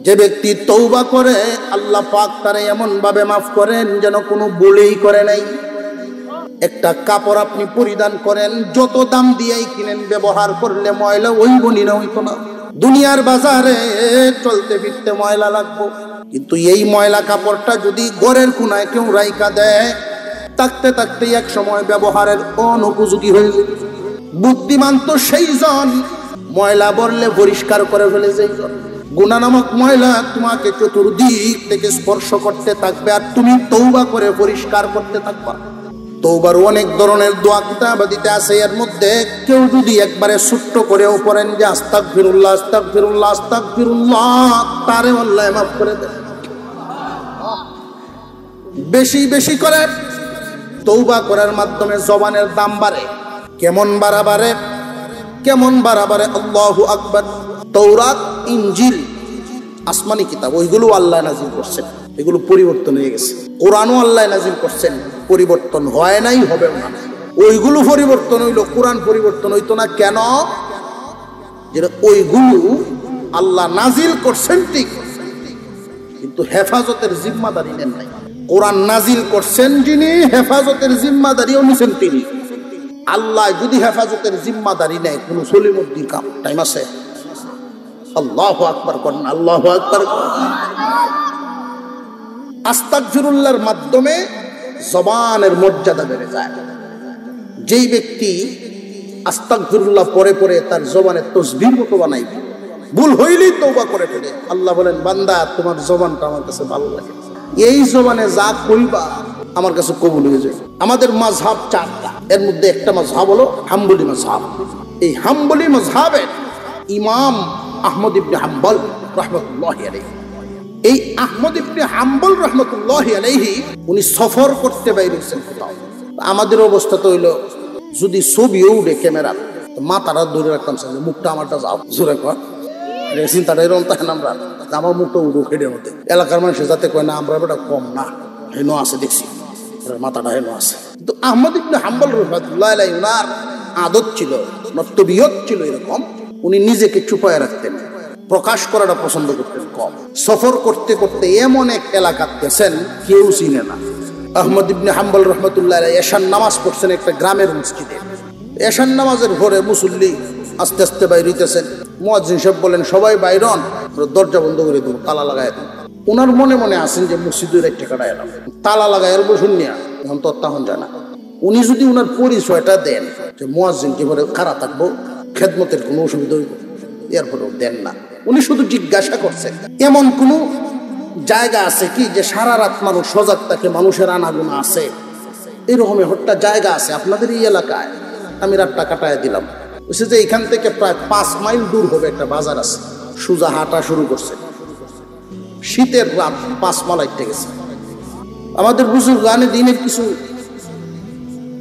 যে ব্যক্তি তওবা করে আল্লাহ পাক তারে এমন ভাবে মাফ করেন যেন কোনো ভুলই করে নাই। একটা কাপড় আপনি পরিধান করেন, যত দাম দিয়েই কিনেন, ব্যবহার করলে ময়লা ওই বনিনা হইতো না। দুনিয়ার বাজারে চলতে ফিরতে ময়লা লাগবো, কিন্তু এই ময়লা কাপড়টা যদি ঘরের কোনায় কেউ রাইখা দেয়, থাকতে থাকতে এক সময় ব্যবহারের অনুপযোগী হয়ে যাবে। বুদ্ধিমান তো সেই জন ময়লা বললে পরিষ্কার করে ফেলে যেই জন। গুনাহ নামক ময়লা তোমাকে চতুর্দিক থেকে স্পর্শ করতে থাকবে, আর তুমি তওবা করে পরিষ্কার করতে থাকবা। তওবার অনেক ধরনের দোয়া কিতাবাদিতে আছে, এর মধ্যে কেউ যদি একবারে ছোট্ট করেও পড়েন যে আস্তাগফিরুল্লাহ আস্তাগফিরুল্লাহ আস্তাগফিরুল্লাহ, তারে আল্লাহ মাফ করে দেন। বেশি বেশি করে তওবা করার মাধ্যমে জবানের দাম বাড়ে। কেমন বাড়াবাড়ে, কেমন বাড়াবাড়ে! আল্লাহু আকবার। তাওরাত, ইনজিল আসমানি কিতাব, ওইগুলো আল্লাহ নাজিল করছেন, এগুলো পরিবর্তন হয়ে গেছে। কোরআনও আল্লাহ নাজিল করছেন, পরিবর্তন হয় নাই, হবে না। ওইগুলো পরিবর্তন হইলো, কোরআন পরিবর্তন হইতো না। কেন? যেটা ওইগুলো আল্লাহ নাজিল করছেন ঠিক, কিন্তু হেফাজতের জিম্মাদারি নেন নাই। কোরআন নাজিল করছেন যিনি, হেফাজতের জিম্মাদারিও নিছেন তিনি। আল্লাহ যদি হেফাজতের জিম্মাদারি নেয়, কোন সলিমুদ্দিন কাম টাইম আছে? আল্লাহু আকবার করেন, আল্লাহু আকবার। আস্তাগফিরুল্লাহর মাধ্যমে জবানের মর্যাদা বেড়ে যায়। যেই ব্যক্তি আস্তাগফিরুল্লাহ পরে পরে তার জবানের তসবিহ মতো বানাইবে, ভুল হইলেই তওবা করে ফেলে, আল্লাহ বলেন বান্দা তোমার জবানটা আমার কাছে ভালো লাগে, এই জবানে যা কইবা আমার কাছে কবুল হয়ে যায়। আমাদের মাযহাব চারটা, এর মধ্যে একটা মাযহাব হলো হাম্বলি মাযহাব। এই হাম্বলি মাযহাবের ইমাম আহমদ ইবনে হাম্বল রাহমাতুল্লাহি আলাইহি, এই আহমদ ইবনে হাম্বল রাহমাতুল্লাহি আলাইহি উনি সফর করতে বাইরেছেন কোথাও। আমাদের অবস্থা তো হইলো, যদি ছবিও উঠে ক্যামেরা, মাথাটা ধরে রাখতাম, মুখটা আমারটা যাও জোরে কর, চিন্তাটা এরকম তাই না, আমরা আমার মুখটা উঠো খেডের মধ্যে, এলাকার মানুষের যাতে কয় না আমরা বেটা কম না, হেনো আছে দেখছি, মাথাটা হেনো আছে। কিন্তু আহমদ ইবনে হাম্বল রাহমাতুল্লাহি আলাইহি উনার আদত ছিল, ওনার তবিয়ত ছিল এরকম, উনি নিজেকে চুপায় রাখতেন, প্রকাশ করাটা পছন্দ করতেন কম। সফর করতে করতে এমন এক এলাকাতে গেছেন কেউ চিনে না। আহমদ ইবনে হাম্বল রাহমাতুল্লাহি আলাইহি এশার নামাজ পড়ছেন একটা গ্রামের মসজিদে। এশার নামাজের পরে মুসল্লি আস্তে আস্তে বাইরিতেছেন, মুয়াজ্জিন সাহেব বলেন সবাই বাইরন, দরজা বন্ধ করে দেবো, তালা লাগাই দেবো। ওনার মনে মনে আছেন যে মসজিদের একটা কাটা এলাম, তালা লাগাই আর বসুন নিয়া, এখন তো তখন যায় না। উনি যদি উনার পরিচয়টা দেন যে মুয়াজ্জিন কি করে খারাপ থাকবো, খেদমতের কোনো অসুবিধা হইব, এরপরেও দেন না। উনি শুধু জিজ্ঞাসা করছেন এমন কোনো জায়গা আছে কি যে সারা রাত মানুষ সজাগ থাকে, মানুষের আনাগোনা আছে, এরকম একটা জায়গা আছে আপনাদের এই এলাকায়? আমি রাতটা কাটায় দিলাম। বলছে যে এখান থেকে প্রায় 5 মাইল দূর হবে একটা বাজার আছে। সোজা হাঁটা শুরু করছে, শীতের রাত 5 মাইল হাঁটতে গেছে। আমাদের বুজুর্গ গানে দিনের কিছু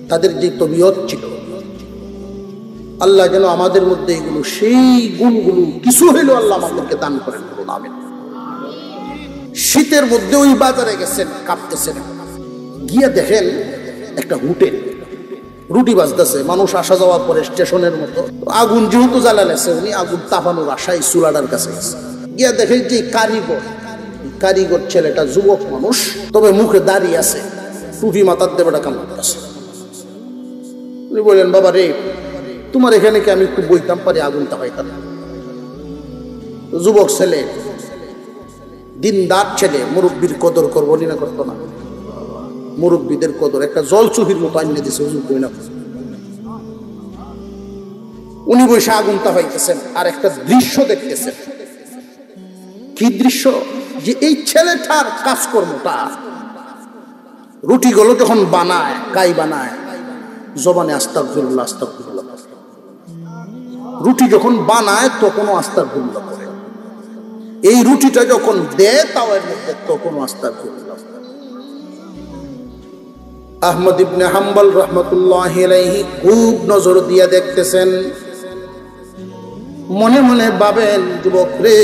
তাদের যে তবিয়ত ছিল, আল্লাহ যেন আমাদের মধ্যে এগুলো সেই গুণগুলো কিছু হইলেও আল্লাহ আমাদেরকে দান করেন। আমিন। শীতের মধ্যে ওই বাজারে গেছেন, কাঁপতেছেন, গিয়ে দেখেন একটা হোটেল, রুটি বাজতেছে, মানুষ আসা যাওয়া করে স্টেশনের মতো। আগুন যেহেতু জ্বালালেছে, উনি আগুন তাপানোর আশায় চুলাটার কাছে গেছে। গিয়া দেখেন যে কারিগর ছেলেটা যুবক মানুষ, তবে মুখে দাড়ি আছে, টুপি মাথার দেবেটা কাম করতেছে। উনি বললেন বাবা রে, তোমার এখানে কি আমি একটু বইতাম পারি, আগুন তাপাইতাম। যুবক ছেলে, দিনদার ছেলে, মুরব্বীর কদর করবো না, করতো না। মুরব্বীদের কদর একটা জল চুহির মতো আনিয়ে দিছে, হুজুর কই না। উনি বসে আগুন তাপাইতেছেন আর একটা দৃশ্য দেখতেছেন। কি দৃশ্য? যে এই ছেলেটার কাজকর্মটা, রুটিগুলো যখন বানায়, কাই বানায়, জবানে আস্তাগফিরুল্লাহ আস্তাগফিরুল্লাহ, রুটি যখন বানায় তখনও আস্তাগফিরুল্লাহ করে, এই রুটিটা যখন দেয় তাও এর মধ্যে তখনও আস্তাগফিরুল্লাহ। আহমদ ইবনে হাম্বল রাহমাতুল্লাহি আলাইহি খুব নজর দিয়ে দেখতেছেন, মনে মনে ভাবেন যুবক রে,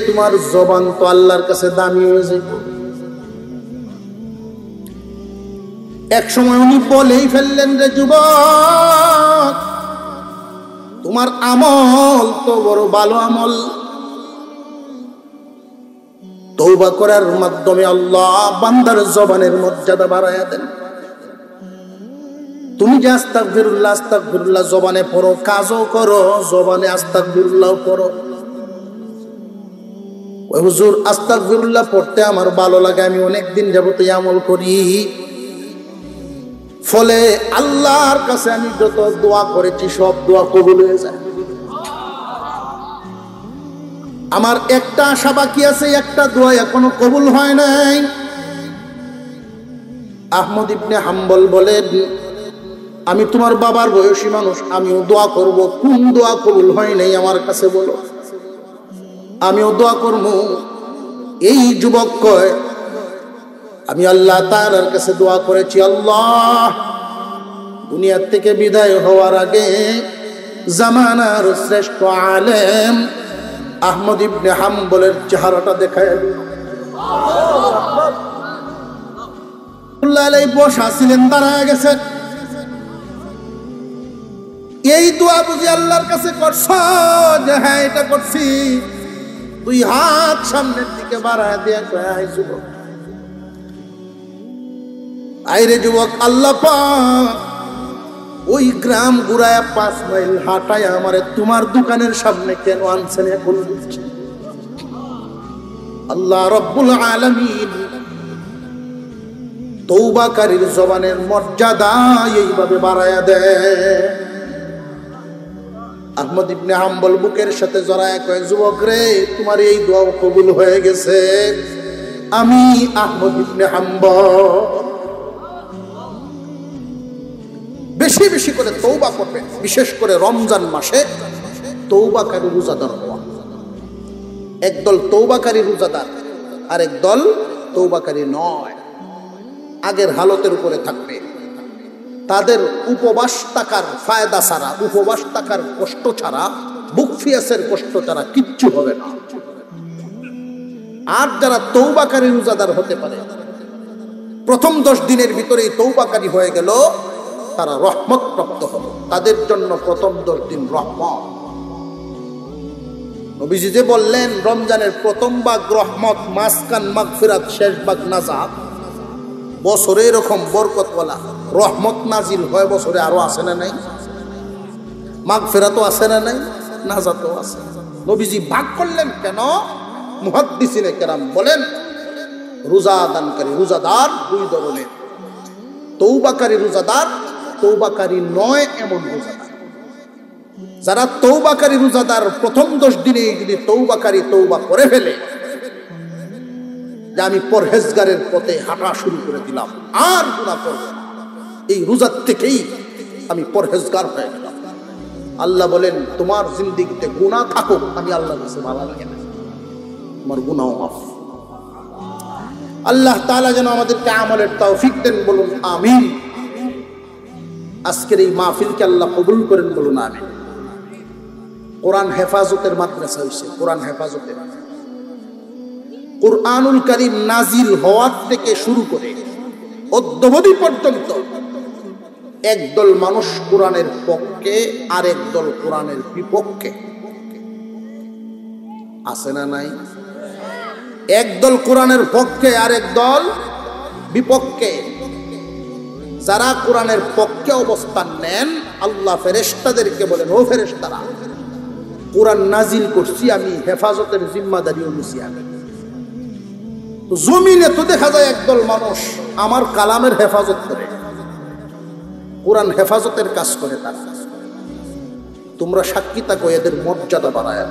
তোমার জবান তো আল্লাহর কাছে দামি হয়ে যাবে। এক সময় উনি বলেই ফেললেন রে যুবক, তোমার আমল তো বড় ভালো আমল, তওবা করার মাধ্যমে আল্লাহ বান্দার জবানের মর্যাদা বাড়ায়া দেন। তুমি যে আস্তাগফিরুল্লাহ আস্তাগফিরুল্লাহ জবানে পড়ো, কাজও করো, জবানে আস্তাগফিরুল্লাহ পড়ো। ওই হুজুর আস্তাগফিরুল্লাহ পড়তে আমার ভালো লাগে, আমি অনেকদিন যাবত আমল করি, ফলে আল্লাহর কাছে আমি যত দোয়া করেছি সব দোয়া কবুল হয়ে যায়। আমার একটা আশা বাকি আছে, একটা দোয়া এখনো কবুল হয় নাই। আহমদ ইবনে হাম্বল বলেন, আমি তোমার বাবার বয়সী মানুষ, আমিও দোয়া করব, কোন দোয়া কবুল হয় নাই আমার কাছে বলো, আমিও দোয়া করব। এই যুবক কয়, আমি আল্লাহ তাআলার কাছে দোয়া করেছি, আল্লাহ দুনিয়া থেকে বিদায় হওয়ার আগে জামানার শ্রেষ্ঠ আলেম আহমদ ইবনে হাম্বলের চেহারাটা দেখায় বসা ছিলেন, দাঁড়ায় গেছে। এই দোয়া বুঝি আল্লাহর কাছে করছ? যে হ্যাঁ এটা করছি। দুই হাত সামনের দিকে বাড়ায় দিয়ে কয়, আয় যুবক, আইরে যুবক, আল্লাহ পাক ওই গ্রাম ঘুরায় 5 মাইল হাঁটায় আমারে তোমার দোকানের সামনে কেন আনছেন এখন বুঝছি। আল্লাহ রব্বুল আলামিন তওবাকারীর জবানের মর্যাদা এইভাবে বাড়ায়া দেয়। আহমদ ইবনে হাম্বল বুকের সাথে জড়ায় কয়, যুবক রে, তোমার এই দোয়া কবুল হয়ে গেছে। আমি আহমদ ইবনে হাম্বল বেশি বেশি করে তওবা করবে, বিশেষ করে রমজান মাসে তওবাকারী রোজাদার হওয়া। একদল তওবাকারী রোজাদার আর একদল তওবাকারী নয়, আগের হালতের উপরে থাকবে। তাদের উপবাস থাকার ফায়দা ছাড়া, উপবাস থাকার কষ্ট ছাড়া, বুক ফিয়াসের কষ্ট ছাড়া কিচ্ছু হবে না। আর যারা তওবাকারী রোজাদার হতে পারে, প্রথম 10 দিনের ভিতরেই তওবাকারী হয়ে গেল, তারা রহমত প্রাপ্ত হবে। তাদের জন্য প্রথম 10 দিন রহমত। নবীজি যে বললেন রমজানের প্রথম ভাগ রহমত, মাঝখান মাগফিরাত, শেষ ভাগ নাজাত। বছরে এরকম বরকতওয়ালা রহমত নাজিল হয়, বছরে আরো আসে না নাই? মাগফিরাতও আসে না নাই? নাজাতও আছে। নবীজি ভাগ করলেন কেন? মুহাদ্দিসিনে কেরাম বলেন, রোজা দানকারী রোজাদার 2 ধরনের। তওবাকারী রোজাদার, তওবাকারী নয় এমন রোজাদার। যারা তওবাকারী রোজাদার প্রথম 10 দিনে যদি তওবাকারী তওবা করে ফেলে যে আমি পরহেজগারের পথে হাঁটা শুরু করে দিলাম, আর গুনাহ করব না, এই রোজার থেকেই আমি পরহেজগার হয়ে গেলাম, আল্লাহ বলেন তোমার জিন্দেগিতে গুনাহ থাকুক, আমি আল্লাহর কাছে ভালো লাগে না, তোমার গুনাহ মাফ। আল্লাহ তাআলা যেন আমাদেরকে আমলের তৌফিক দেন, বলুন আমিন। আজকের এই মাহফিলকে আল্লাহ কবুল করেন, বলুন আমিন। কোরআন হেফাজতের মাদ্রাসা হইছে, কোরআন হেফাজতের। কুরআনুল কারীম নাজিল হওয়ার থেকে শুরু করে অদ্যাবধি পর্যন্ত একদল মানুষ কোরআনের পক্ষে আর একদল কোরআনের বিপক্ষে আছে না নাই? একদল কোরআনের পক্ষে আর একদল বিপক্ষে। যারা কোরআনের পক্ষে অবস্থান নেন, আল্লাহ ফেরেশতাদেরকে বলেন, ও ফেরেশতারা, কোরআন নাজিল করছি আমি, হেফাজতের জিম্মাদারিও নিছি আমি। তো জমিনে তো দেখা যায় একদল মানুষ আমার কালামের হেফাজত করে, কোরআন হেফাজতের কাজ করে তারা। তোমরা সাক্ষী থাকো, এদের মর্যাদা বাড়ায়।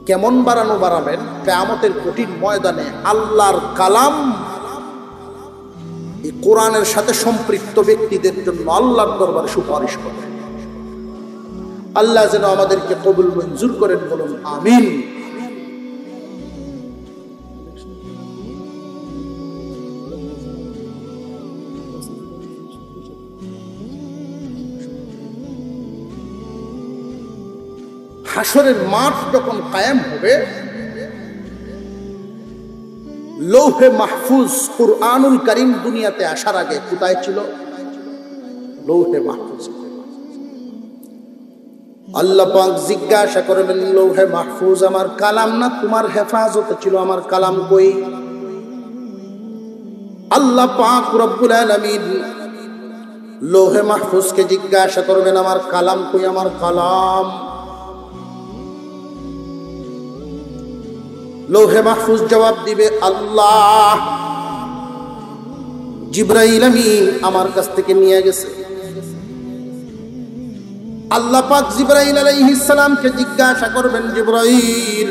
কেমন বাড়ানো বাড়াবেন? কিয়ামতের কঠিন ময়দানে আল্লাহর কালাম এই কোরআনের সাথে সম্পৃক্ত ব্যক্তিদের জন্য আল্লাহর দরবারে সুপারিশ করবে। আল্লাহ যেন আমাদেরকে কবুল মঞ্জুর করেন, বলুন আমিন। হাসরের মাঠ যখন কায়েম হবে, লৌহে মাহফুজ, কুরআনুল কারীম দুনিয়াতে আসার আগে কোথায় ছিল? লৌহে মাহফুজ। আল্লাহ পাক জিজ্ঞাসা করবেন, লৌহে মাহফুজ আমার কালাম না তোমার হেফাজতে ছিল, আমার কালাম কই? আল্লাহ পাক রব্বুল আলামিন লৌহে মাহফুজকে জিজ্ঞাসা করবেন, আমার কালাম কই, আমার কালাম? লৌহে মাহফুজ জবাব দিবে, আল্লাহ জিবরাইল আমিন আমার কাছ থেকে নিয়ে গেছে। আল্লাহ পাক জিবরাইল আলাইহিস সালামকে জিজ্ঞাসা করবেন, জিবরাইল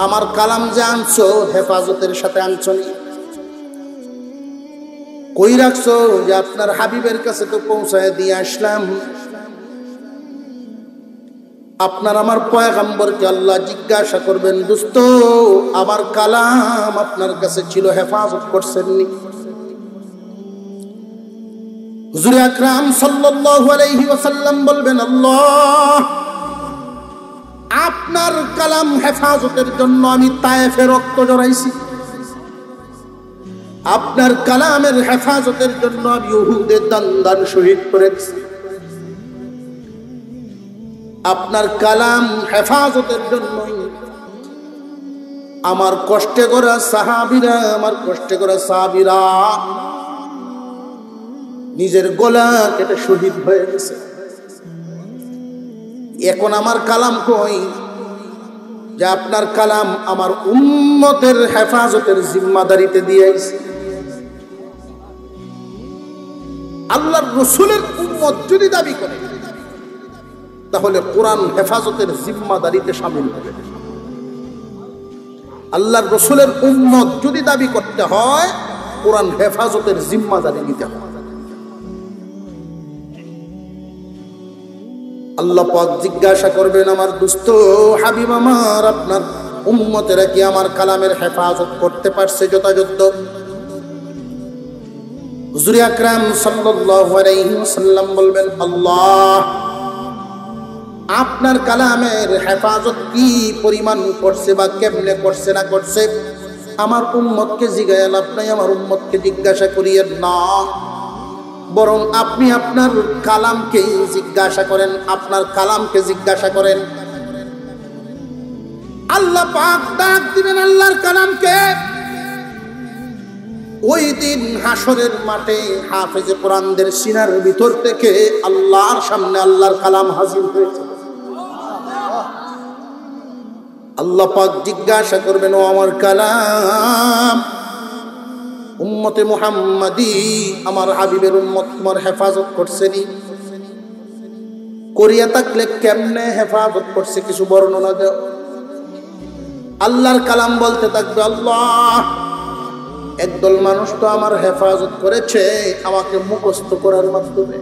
আমার কালাম যে আনছো হেফাজতের সাথে আনছো নি? কই রাখছো? যে আপনার হাবিবের কাছে তো পৌঁছায় দিয়ে আসলাম। আপনার আমার পয়গম্বরকে আল্লাহ জিজ্ঞাসা করবেন, দোস্ত আমার কালাম আপনার কাছে ছিল, হেফাজত করছেননি? হুজুর আকরাম সাল্লাল্লাহু আলাইহি ওয়াসাল্লাম বলবেন, আল্লাহ আপনার কালাম হেফাজতের জন্য আমি তায়েফে রক্ত জড়াইছি, আপনার কালামের হেফাজতের জন্য আমি উহুদে দান শহীদ করেছি, আপনার কালাম হেফাজতের জন্য আমার কষ্টে করা সাহাবীরা, আমার কষ্টে করা সাহাবীরা নিজের গলা কেটে শহীদ হয়ে গেছে। এখন আমার কালাম কই? যে আপনার কালাম আমার উম্মতের হেফাজতের জিম্মাদারিতে দিয়েছে। আল্লাহর রাসূলের উম্মত যদি দাবি করে তাহলে কোরআন হেফাজতের জিম্মাদারিতে শামিল হবে। আল্লাহর রাসূলের উম্মত যদি দাবি করতে হয় কোরআন হেফাজতের জিম্মাদারি নিতে হবে। আল্লাহ পাক জিজ্ঞাসা করবেন, আমার দোস্ত হাবিব আমার আপনার উম্মতেরা কি আমার কালামের হেফাজত করতে পারছে যথাযথ? হুজুর আকরাম সাল্লাল্লাহু আলাইহি ওয়াসাল্লাম বলবেন, আল্লাহ আপনার কালামের হেফাজত কি পরিমাণ করছে বা কেমনে করছে না করছে আমার উম্মতকে জিজ্ঞাসা লাভ নাই, আমার উম্মতকে জিজ্ঞাসা করিয়েন না, বরং আপনি আপনার কালামকে জিজ্ঞাসা করেন, আপনার কালামকে জিজ্ঞাসা করেন। আল্লাহ পাক ডাক দিবেন আল্লাহর কালামকে। ওই দিন হাসরের মাঠে হাফেজে কোরআনদের সিনার ভিতর থেকে আল্লাহর সামনে আল্লাহর কালাম হাজির হয়েছে। আল্লাহ পাক জিজ্ঞাসা করবেন, ও আমার কালাম উম্মতে মুহাম্মাদি আমার হাবিবের উম্মত তোমার হেফাজত করছেনি? করিয়া থাকলে কেমনে হেফাজত করছে কিছু বর্ণনা দাও। আল্লাহর কালাম বলতে থাকবে, আল্লাহ একদল মানুষ তো আমার হেফাজত করেছে আমাকে মুখস্থ করার মাধ্যমে।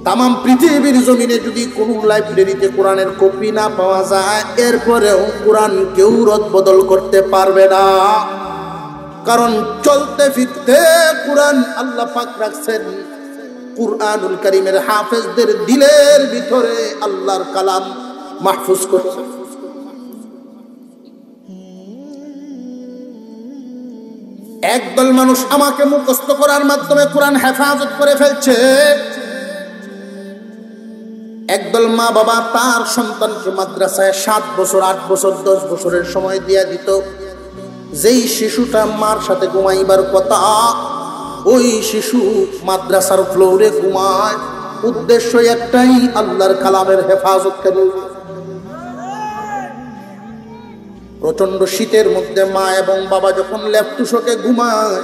তামাম পৃথিবীর জমিনে যদি কোন লাইব্রেরিতে কোরআনের কপি না পাওয়া যায় এরপরেও কোরআন কেউ রদ বদল করতে পারবে না, কারণ চলতে ফিরতে কোরআন আল্লাহ পাক রাখছেন। কুরআনুল কারীমের হাফেজদের দিলের ভিতরে আল্লাহর কালাম মাহফুজ করছে। একদল মানুষ আমাকে মুখস্থ করার মাধ্যমে কোরআন হেফাজত করে ফেলছে। একদল মা বাবা তার সন্তানকে মাদ্রাসায় 7 বছর 8 বছর 10 বছরের সময় দিয়ে দিত। যেই শিশুটা মার সাথে ঘুমাইবার কথা ওই শিশু মাদ্রাসার ফ্লোরে ঘুমায়, উদ্দেশ্য একটাই, আল্লাহর কালামের হেফাজত করবে। প্রচন্ড শীতের মধ্যে মা এবং বাবা যখন লেফটুসকে ঘুমায়,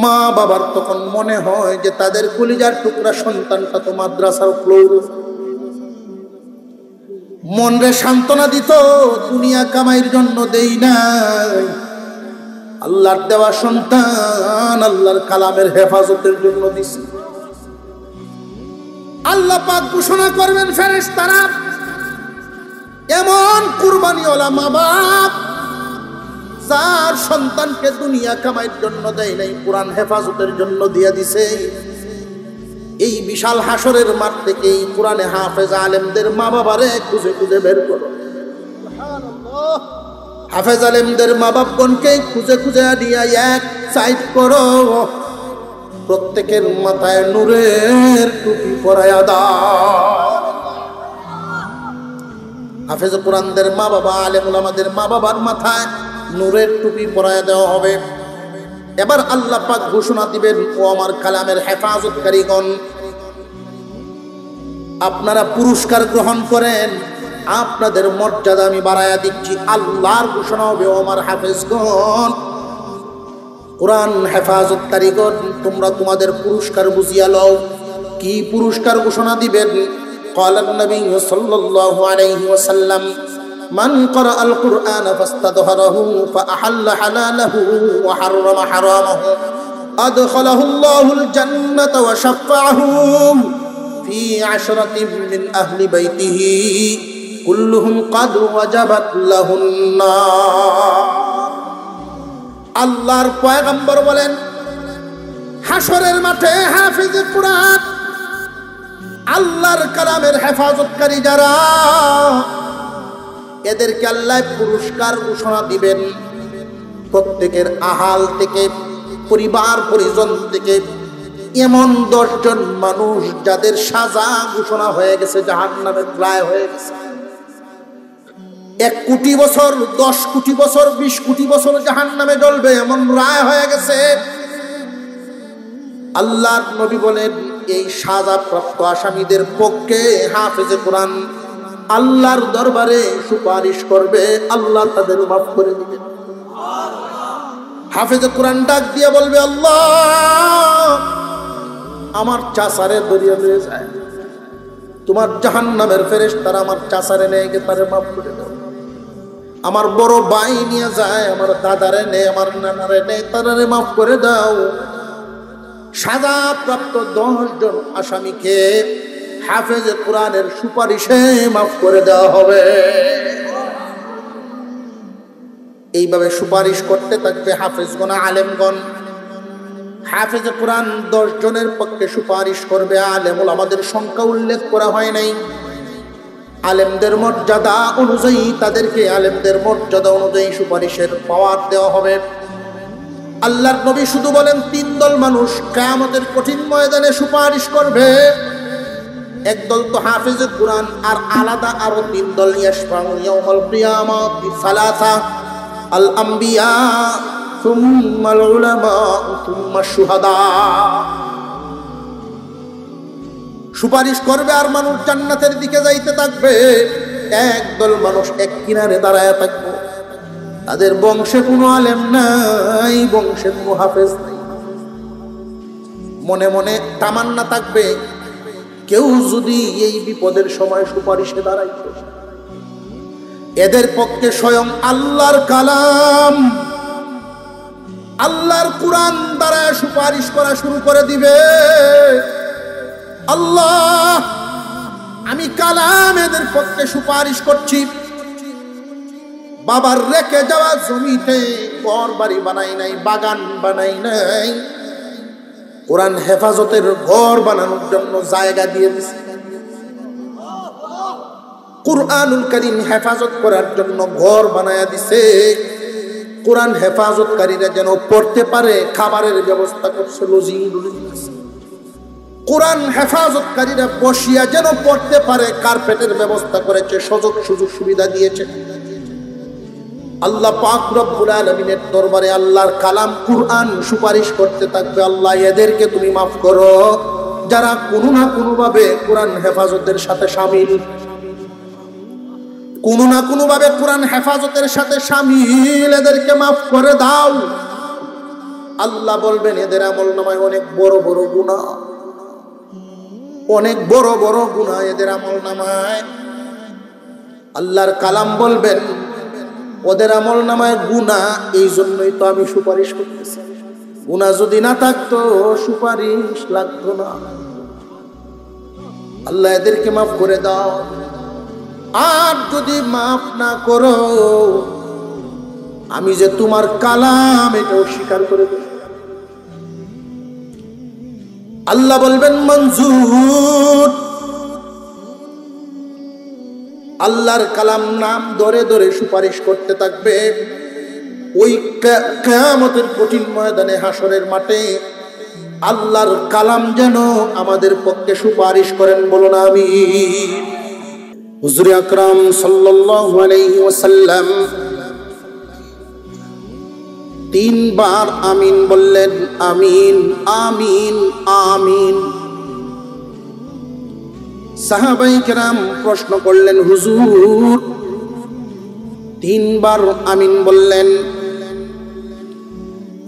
মা বাবার তখন মনে হয় যে তাদের কলিজার টুকরা সন্তানটা তো মাদ্রাসার ফ্লোরে। মনরে সান্ত্বনা দিত, দুনিয়া কামাইর জন্য দেই নাই, আল্লাহর দেওয়া সন্তান আল্লাহর কালামের হেফাজতের জন্য দিছি। আল্লাহ পাক ঘোষণা করবেন, ফেরেশতারা এমন কুরবানিওয়ালা মা বাপ যার সন্তানকে দুনিয়া কামাইয়ের জন্য দেয় নাই, কোরআন হেফাজতের জন্য দিয়ে দিছে, এই বিশাল হাসরের মাঠ থেকে এই কোরআনে হাফেজ আলেমদের মা বাবারে খুঁজে খুঁজে বের করো। হাফেজ আলেমদের মা বাপগণকে খুঁজে খুঁজে নিয়ে এক সাইড করো। প্রত্যেকের মাথায় নূরের টুপি পরায়া দাও। হাফেজ কোরআনদের মা বাবা, আলেম ওলামাদের মা বাবার মাথায় নূরের টুপি পরায়া দেওয়া হবে। এবার আল্লাহ পাক ঘোষণা দিবেন, ও আমার কালামের হেফাজতকারীগণ, আপনারা পুরস্কার গ্রহণ করেন, আপনাদের মর্যাদা আমি বাড়ায়া দিচ্ছি। আল্লাহর ঘোষণা হবে, ও আমার হাফেজগণ, কোরআন হেফাজতকারীগণ, তোমরা তোমাদের পুরস্কার বুঝিয়া লও। কি পুরস্কার ঘোষণা দিবেন? ক্বালা নবী সাল্লাল্লাহু আলাইহি ওয়াসাল্লাম, মান ক্বারাআল কুরআন ফাস্তাদহারাহু ফাআহাল্লা হালালাহু ওয়া হাররামা হারামাহু আদখালাহু আল্লাহুল জান্নাতা ওয়া শাফাআহু ফি আশরাতিন মিন আহলি বাইতিহি কুল্লুহুম ক্বাদ ওয়াজাবাত লাহুন নার। আল্লাহর পয়গম্বর বলেন, হাসরের মাঠে হাফেজে কুরআন, আল্লাহর কালামের হেফাজতকারী যারা, এদেরকে আল্লাহ পুরস্কার ঘোষণা দিবেন। প্রত্যেকের আহাল থেকে, পরিবার পরিজন থেকে এমন 10 জন মানুষ যাদের সাজা ঘোষণা হয়ে গেছে, জাহান্নামের রায় হয়ে গেছে। 1 কোটি বছর, 10 কোটি বছর, 20 কোটি বছর জাহান্নামে জ্বলবে, এমন রায় হয়ে গেছে। আল্লাহর নবী বলেন, এই সাজাপ্রাপ্ত আসামিদের পক্ষে হাফেজে কোরআন আল্লাহর দরবারে সুপারিশ করবে, আল্লাহ তাদের মাফ করে দিবেন। হাফেজে কোরআন ডাক দিয়ে বলবে, আল্লাহ আমার চাচারে দরিয়া নিয়ে যায়, তোমার জাহান্নামের ফেরেশতারা আমার চাচারে নিয়ে গিয়ে তারে মাফ করে দাও। আমার বড় ভাই নিয়ে যায়, আমার দাদারে নে, আমার নানারে নে, তারে মাফ করে দাও। সাজাপ্রাপ্ত 10 জন আসামিকে হাফেজে কোরআনের সুপারিশে মাফ করে দেওয়া হবে। এইভাবে সুপারিশ করতে থাকবে হাফেজগণ, আলেমগণ। হাফেজে কোরআন 10 জনের পক্ষে সুপারিশ করবে। আলেম ওলামাদের সংখ্যা উল্লেখ করা হয় নাই। আলেমদের মর্যাদা অনুযায়ী তাদেরকে আলেমদের মর্যাদা অনুযায়ী সুপারিশের পাওয়ার দেওয়া হবে। আল্লাহর নবী শুধু বলেন 3 দল মানুষ কিয়ামতের কঠিন ময়দানে সুপারিশ করবে। একদল তো হাফেজে কোরআন, আর আলাদা আরো 3 দল, ইয়াশফাউ ইয়াউমাল কিয়ামাতি সালাসা, আল আম্বিয়া সুম্মাল উলামা সুম্মাশ শুহাদা। সুপারিশ করবে আর মানুষ জান্নাতের দিকে যাইতে থাকবে। একদল মানুষ এক কিনারে দাঁড়ায় থাকবে, তাদের বংশে কোনো আলেম নাই, বংশে কোনো হাফেজ নাই। মনে মনে তামান্না থাকবে, কেউ যদি এই বিপদের সময় সুপারিশে দাঁড়াইত, এদের পক্ষে স্বয়ং আল্লাহর কালাম, আল্লাহর কোরআন দ্বারা সুপারিশ করা শুরু করে দিবে। আল্লাহ, আমি কালাম এদের পক্ষে সুপারিশ করছি। বাবার রেখে যাওয়া জমিতে ঘর বাড়ি বানাই নাই, বাগান বানাই নাই, কোরআন হেফাজতের ঘর বানানোর জন্য জায়গা দিয়ে দিছে। কুরআনুল কারীম হেফাজত করার জন্য ঘর বানায়া দিছে। কোরআন হেফাজতকারীরা যেন পড়তে পারে, খাবারের ব্যবস্থা করছে, লজিং দিয়েছে। কোরআন হেফাজতকারীরা বসিয়া যেন পড়তে পারে, কার্পেটের ব্যবস্থা করেছে, সুযোগ সুবিধা দিয়েছে। আল্লাহ পাক রব্বুল আলামিনের দরবারে আল্লাহর কালাম কুরআন সুপারিশ করতে থাকবে, আল্লাহ এদেরকে তুমি মাফ করো যারা কোনো না কোনো ভাবে কোরআন হেফাজতের সাথে শামিল, কোনো না কোনো ভাবে কোরআন হেফাজতের সাথে শামিল, এদেরকে মাফ করে দাও। আল্লাহ বলবেন, এদের আমলনামায় অনেক বড় বড় গুনাহ, অনেক বড় বড় গুনাহ এদের আমলনামায়। আল্লাহর কালাম বলবেন, ওদের আমলনামায় গুনাহ, এই জন্যই তো আমি সুপারিশ করতেছি। গুনাহ যদি না থাকতো সুপারিশ লাগতো না। আল্লাহ এদেরকে মাফ করে দাও। আর যদি মাফ না করো, আমি যে তোমার কালাম এটাও স্বীকার করে দেব। আল্লাহ বলবেন মঞ্জুর। আল্লাহর কালাম নাম ধরে ধরে সুপারিশ করতে থাকবে। ওই কিয়ামতের কঠিন ময়দানে, হাসরের মাঠে আল্লাহর কালাম যেন আমাদের পক্ষে সুপারিশ করেন, বলুন আমিন। হুজুর আকরাম সাল্লাল্লাহু আলাইহি ওয়াসাল্লাম তিনবার আমিন বললেন, আমিন আমিন আমিন। সাহাবায়ে কেরাম প্রশ্ন করলেন, হুজুর তিনবার আমিন বললেন?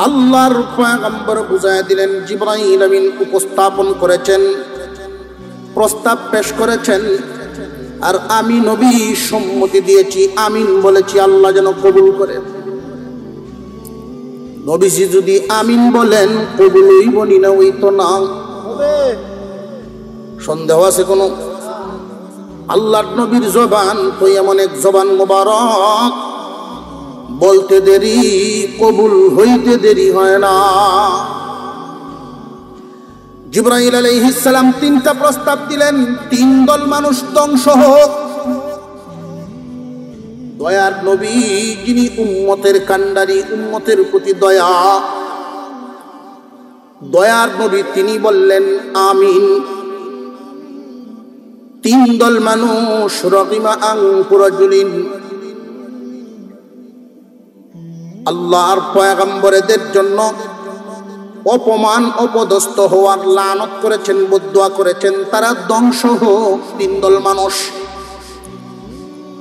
আল্লাহর পয়গম্বর বুঝায় দিলেন, জিবরাইল আমিন উপস্থাপন করেছেন, প্রস্তাব পেশ করেছেন, আর আমি নবী সম্মতি দিয়েছি, আমিন বলেছি, আল্লাহ যেন কবুল করেন। নবীজি যদি আমিন বলেন কবুল হইব না হইতো না, সন্দেহ আছে কোনো? আল্লাহর নবীর জবান তো এমন এক জবান মোবারক, বলতে দেরি কবুল হইতে দেরি হয় না। জিবরাইল আলাইহিস সালাম তিনটা প্রস্তাব দিলেন, তিন দল মানুষ ধ্বংস হোক। দয়ার নবী যিনি উম্মতের কান্ডারি, উম্মতের প্রতি দয়া, দয়ার নবী তিনি বললেন আমিন। তিন দল মানুষ, রগিমা আনকুরাজুলিন, আল্লাহর পয়গম্বরদের জন্য অপমান অপদস্থ হওয়ার লানত করেছেন, বদদুয়া করেছেন, তারা ধ্বংস হোক তিন দল মানুষ।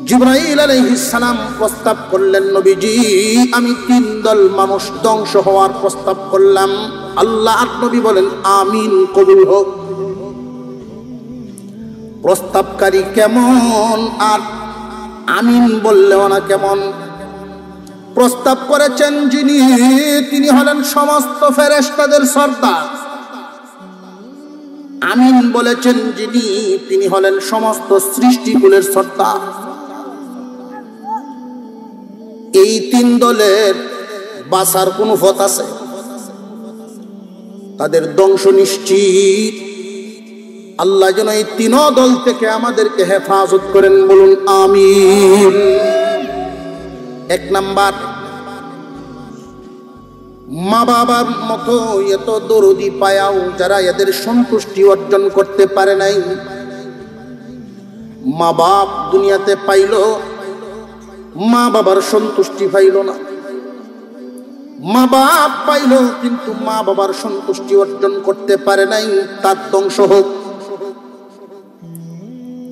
জিবরাইল আলাইহিস সালাম প্রস্তাব করলেন, নবীজি আমি তিন দল মানুষ ধ্বংস হওয়ার প্রস্তাব করলাম। আল্লাহর নবী বলেন আমিন, কবুল হোক। প্রস্তাবকারী কেমন আর আমিন বললেও না কেমন? প্রস্তাব করেছেন যিনি, তিনি হলেন সমস্ত ফেরেশতাদের সর্দার। আমিন বলেছেন যিনি, তিনি হলেন সমস্ত সৃষ্টিকুলের সর্দার। এই তিন দলের বাঁচার কোন পথ আছে? তাদের ধ্বংস নিশ্চিত। আল্লাহ যেন এই তিন দল থেকে আমাদেরকে হেফাজত করেন, বলুন আমিন। এক নাম্বার, মা বাবার মতো এত দরদি পায়াও যারা এদের সন্তুষ্টি অর্জন করতে পারে নাই। মা বাপ দুনিয়াতে পাইল, মা বাবার সন্তুষ্টি পাইল না। মা বাপ পাইল কিন্তু মা বাবার সন্তুষ্টি অর্জন করতে পারে নাই, তার ধ্বংস হোক।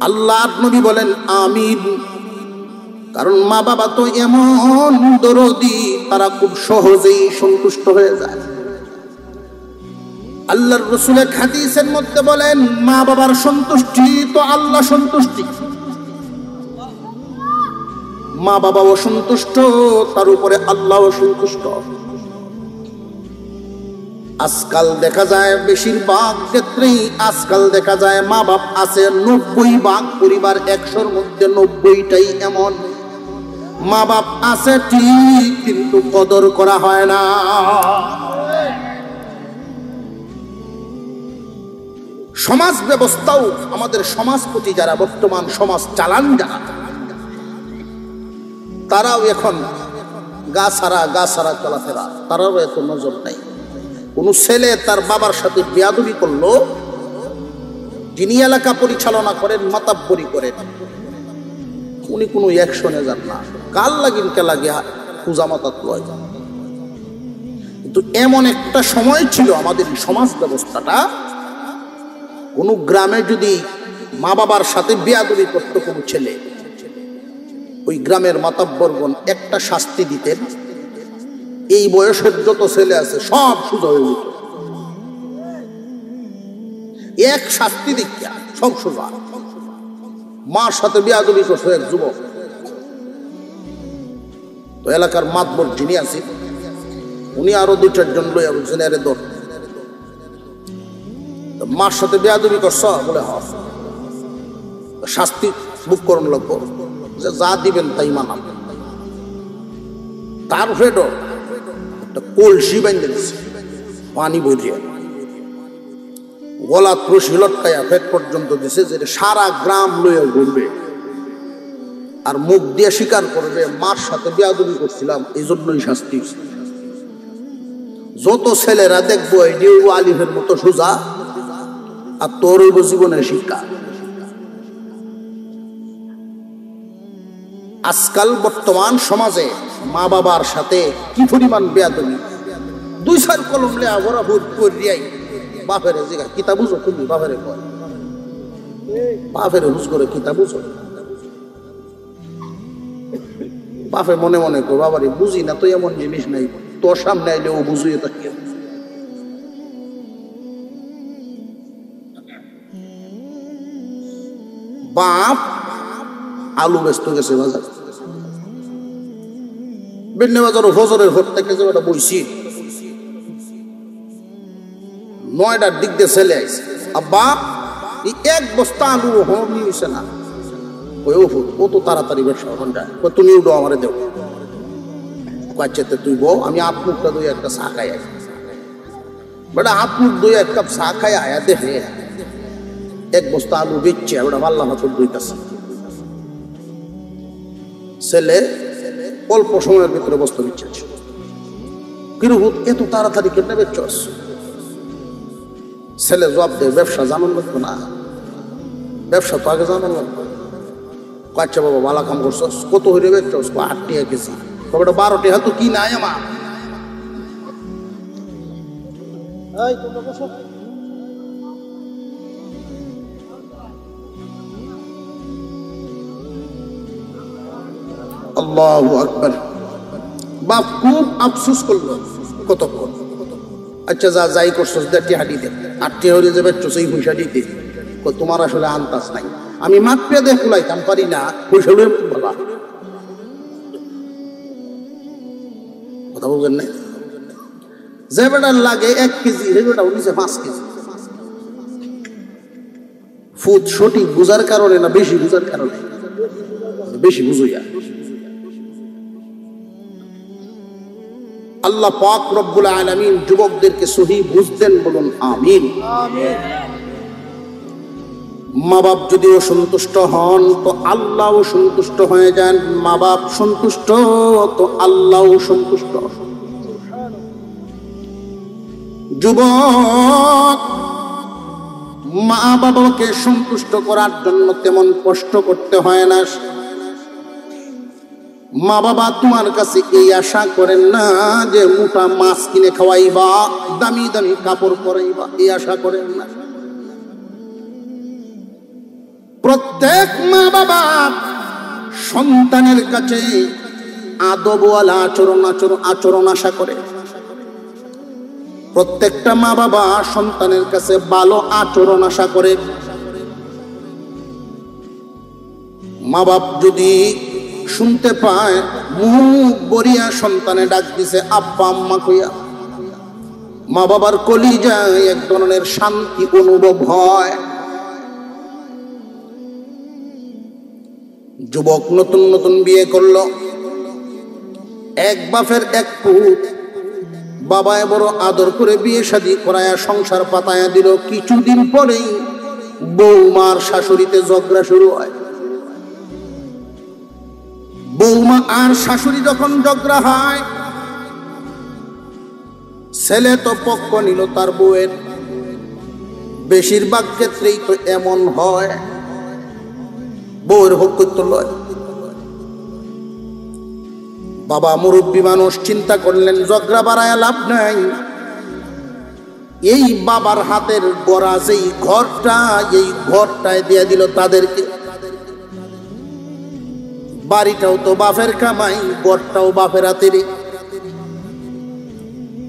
আল্লাহর নবী বলেন আমিন। কারণ মা বাবা তো এমন দরদি, তারা খুব সহজেই সন্তুষ্ট হয়ে যায়। আল্লাহর রাসূল এক হাদিসের মধ্যে বলেন, মা বাবার সন্তুষ্টি তো আল্লাহ সন্তুষ্টি। মা বাবা অসন্তুষ্ট, তার উপরে আল্লাহ অসন্তুষ্ট। আজকাল দেখা যায়, বেশিরভাগ ক্ষেত্রেই আজকাল দেখা যায় মা বাপ আছে 90 পরিবার, 100-র মধ্যে 90টাই এমন। মা বাপ আছে ঠিক, কিন্তু কদর করা হয় না। সমাজ ব্যবস্থাও, আমাদের সমাজপতি যারা বর্তমান সমাজ চালান যারা, তারাও এখন গা ছাড়া চলাফেরা, তারাও এত নজর নাই। কোন ছেলে তার বাবার সাথে বেয়াদবি করলো, যিনি এলাকা পরিচালনা করেন, মাতাব্বরি করেন, উনি কোনো অ্যাকশনে যান না, কাল লাগিন কে লাগে পূজা মাতাত লয়। কিন্তু এমন একটা সময় ছিল আমাদের সমাজ ব্যবস্থাটা, কোন গ্রামে যদি মা বাবার সাথে বেয়াদবি করত কোনো ছেলে, ওই গ্রামের মাতাব্বরগণ একটা শাস্তি দিতেন, এই বয়সের যত ছেলে আছে সব সোজা হয়ে যেত। এক শাস্তি দীক্ষা সব সোজা। মার সাথে বেয়াদবি করছে এক যুবক, তো এলাকার মাতবর যিনি আছেন উনি আরো 2-4 জন লইয়া বলছেন, আরে দর মার সাথে বেয়াদবি করছ বলে, হ শাস্তি বুক করুন লাগবো, যে যা দিবেন তাই মানাম। তার ফেটো একটা কলসি বাঁধে দিচ্ছে, পানি ভরিয়া গলা রশি লটকাইয়া পেট পর্যন্ত দিছে, যে সারা গ্রাম লইয়া ঘুরবে আর মুখ দিয়ে স্বীকার করবে মার সাথে বেয়াদবি করছিলাম, এই জন্যই শাস্তি। যত ছেলেরা দেখবো এটিও আলিফের মতো সোজা, আর তোর হইব জীবনের শিক্ষা। আজকাল বর্তমান সমাজে মা বাবার সাথে কি পরিমাণ বেয়াদবি। 2-4 কলম লে আবরা ভূত করিয়াই বাপের জিগা কিতা বুঝো তুমি, বাপের কয় বাপের হুজ করে কিতা বুঝো। বাপে মনে মনে কর বাবারে বুঝি না তো এমন জিনিস নাই, তোর সামনে আইলে ও বুঝিয়ে থাকে। বাপ আলু ব্যস্ত গেছে বাজার, বেন্নে বাজার ফজরের ঘর থেকে যে ওটা বইছি 9টার দিক দিয়ে ছেলে আইছে, আব্বা এই 1 বস্তা আলু হম নিয়েছে না। ওই ও তো তাড়াতাড়ি ব্যবসা ঘন্টায়, তুমি উঠো আমারে দেও। কাচ্চাতে তুই বউ, আমি হাত মুখটা দুই একটা চা খাই আই। বেটা হাত মুখ দুই 1 কাপ চা খাই আয়া দেখে 1 বস্তা আলু বেচছে, ওটা পাল্লা হাতুর দুইটাছে। ছেলে অল্প সময়ের ভিতরে বস্তা দিচ্ছে, কিরূপ এত তাড়াতাড়ি কেটে বেচছস? ছেলে জবাব দেয়, ব্যবসা জানান লাগতো না, ব্যবসা তো আগে জানান লাগতো। আচ্ছা বাবা ভালো কাম করছস, কত হইরে বেচছস? 8 টাকা কেজি। তবে 12 টাকা তো কি নাই আমার। আল্লাহু আকবার। বাপ খুব আফসোস করলো কতক্ষণ। আচ্ছা যা যাই করছস দেড়টি হাঁটি দে, 8 টাকা হইরে যাবে সেই পয়সা দিতে। তোমার আসলে আন্তাজ নাই, আমি মাত্রে দেখ কুলাইতাম পারি না, পয়সা লইয়া বলা কথা বলবেন না। যে বেটার লাগে 1 কেজি, সে বেটা উনিছে 5 কেজি। ফুট সঠিক বুঝার কারণে না বেশি বুঝার কারণে? বেশি বুঝুইয়া। আল্লাহ পাক রব্বুল আলামিন যুবকদেরকে সহি বুঝতেন, বলুন আমিন। মা বাপ যদি অসন্তুষ্ট হন তো আল্লাহও সন্তুষ্ট হয়ে যান, মা বাপ সন্তুষ্ট তো আল্লাহও সন্তুষ্ট। যুবক মা বাবাকে সন্তুষ্ট করার জন্য তেমন কষ্ট করতে হয় না। মা বাবা তোমার কাছে এই আশা করেন না যে মোটা মাছ কিনে খাওয়াইবা, দামি দামি কাপড় পরাইবা, এই আশা করেন না। প্রত্যেক মা বাবা সন্তানের কাছে আদবওয়ালা আচরণ আশা করে। প্রত্যেকটা মা বাবা সন্তানের কাছে ভালো আচরণ আশা করে। মা বাপ যদি শুনতে পায় মুখ বরিয়া সন্তানে ডাক দিছে আব্বা আম্মা কইয়া, মা বাবার কলিজায় এক ধরনের শান্তি অনুভব হয়। যুবক নতুন নতুন বিয়ে করলো, 1 বাপের 1 পুত, বাবায় বড় আদর করে বিয়ে শাদী করায়া সংসার পাতায়া দিল। কিছুদিন পরেই বৌমার শাশুড়িতে ঝগড়া শুরু হয়। বৌমা আর শাশুড়ি যখন ঝগড়া হয়, ছেলে তো পক্ষ নিল তার বউয়ের। বেশিরভাগ ক্ষেত্রেই তো এমন হয়, বউয়ের পক্ষ তো লয়। বাবা মুরব্বী মানুষ চিন্তা করলেন ঝগড়া বাড়ায় লাভ নাই। এই বাবার হাতের গড়া যেই ঘরটা, এই ঘরটায় দিয়ে দিল তাদেরকে। বাড়িটাও তো বাপের কামাই, ঘরটাও বাপের হাতের।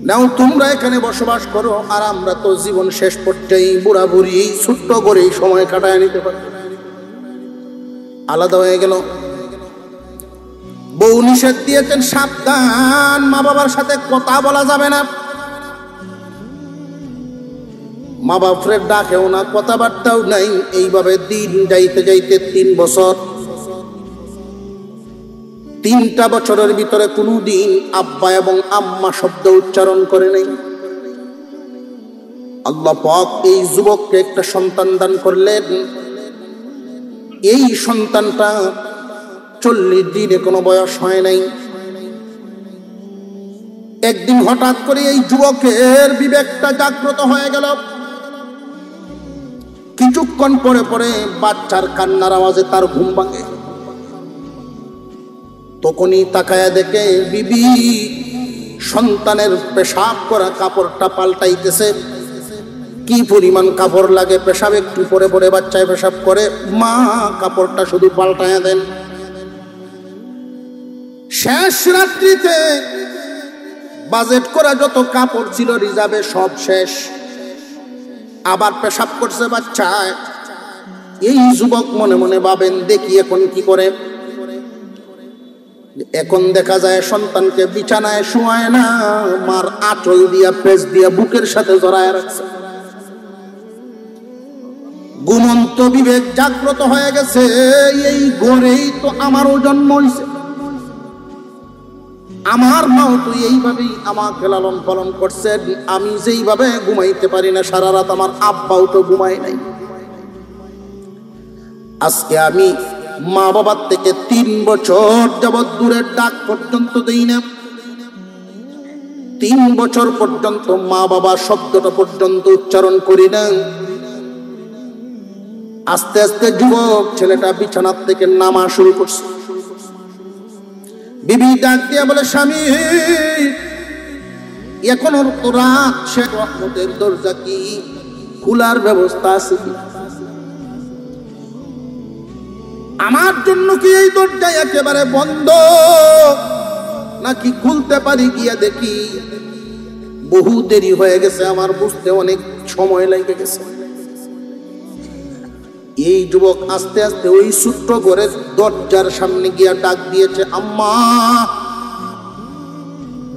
নাও তোমরা এখানে বসবাস করো, আর আমরা তো জীবন শেষ পর্যায়ে বুড়া বুড়ি ছোট্ট করে সময় কাটায় নিতে পারি। আলাদা হয়ে গেল। বউ নিষেধ দিয়েছেন সাবধান, মা বাবার সাথে কথা বলা যাবে না। মা বাপের ডাকেও না, কথাবার্তাও নাই। এইভাবে দিন যাইতে যাইতে 3 বছর। 3টা বছরের ভিতরে কোনদিন আব্বা এবং আম্মা শব্দ উচ্চারণ করে নাই। আল্লাহ পাক এই যুবককে একটা সন্তান দান করলেন। এই সন্তানটা 40 দিনে কোনো বয়স হয় নাই। একদিন হঠাৎ করে এই যুবকের বিবেকটা জাগ্রত হয়ে গেল। কিছুক্ষণ পরে পরে বাচ্চার কান্নার আওয়াজে তার ঘুম ভাঙে। তখনই তাকায়া দেখে বিবি সন্তানের পেশাব করা কাপড়টা পাল্টাইতেছে। কি পরিমাণ কাপড় লাগে, পেশাব একটু পরে পরে বাচ্চায় পেশাব করে, মা কাপড়টা শুধু পাল্টায়া দেন। শেষ রাত্রিতে বাজেট করা যত কাপড় ছিল রিজার্ভে সব শেষ, আবার পেশাব করছে বাচ্চায়। এই যুবক মনে মনে ভাবেন দেখি এখন কি করে। এখন দেখা যায় সন্তানকে বিছানায় শোয়ায় না, মার আঁচল দিয়া পেঁচ দিয়া বুকের সাথে জড়ায় রাখছে। ঘুমন্ত বিবেক জাগ্রত হয়ে গেছে, এই ঘরেই তো আমারও জন্ম হয়েছে, আমার মাও তো এইভাবেই আমাকে লালন পালন করছেন। আমি যেইভাবে ঘুমাইতে পারি না সারা রাত, আমার আব্বাও তো ঘুমায় নাই। আজকে আমি মা বাবার থেকে 3 বছর যাবৎ দূরের ডাক পর্যন্ত দেই না। 3 বছর পর্যন্ত মা বাবা শব্দটা পর্যন্ত উচ্চারণ করি না। আস্তে আস্তে যুবক ছেলেটা বিছানার থেকে নামা শুরু করছে। বিবি ডাক দিয়া বলে, স্বামী এখনো তো রাত, শেখ রহমতের দরজা কি খোলার ব্যবস্থা আছে কি? আমার জন্য কি এই দরজা একেবারে বন্ধ, নাকি খুলতে পারি? গিয়া দেখি বহু দেরি হয়ে গেছে, আমার বুঝতে অনেক সময় লেগে গেছে। এই যুবক আস্তে আস্তে ওই ছোট্ট ঘরের দরজার সামনে গিয়া ডাক দিয়েছে, আম্মা।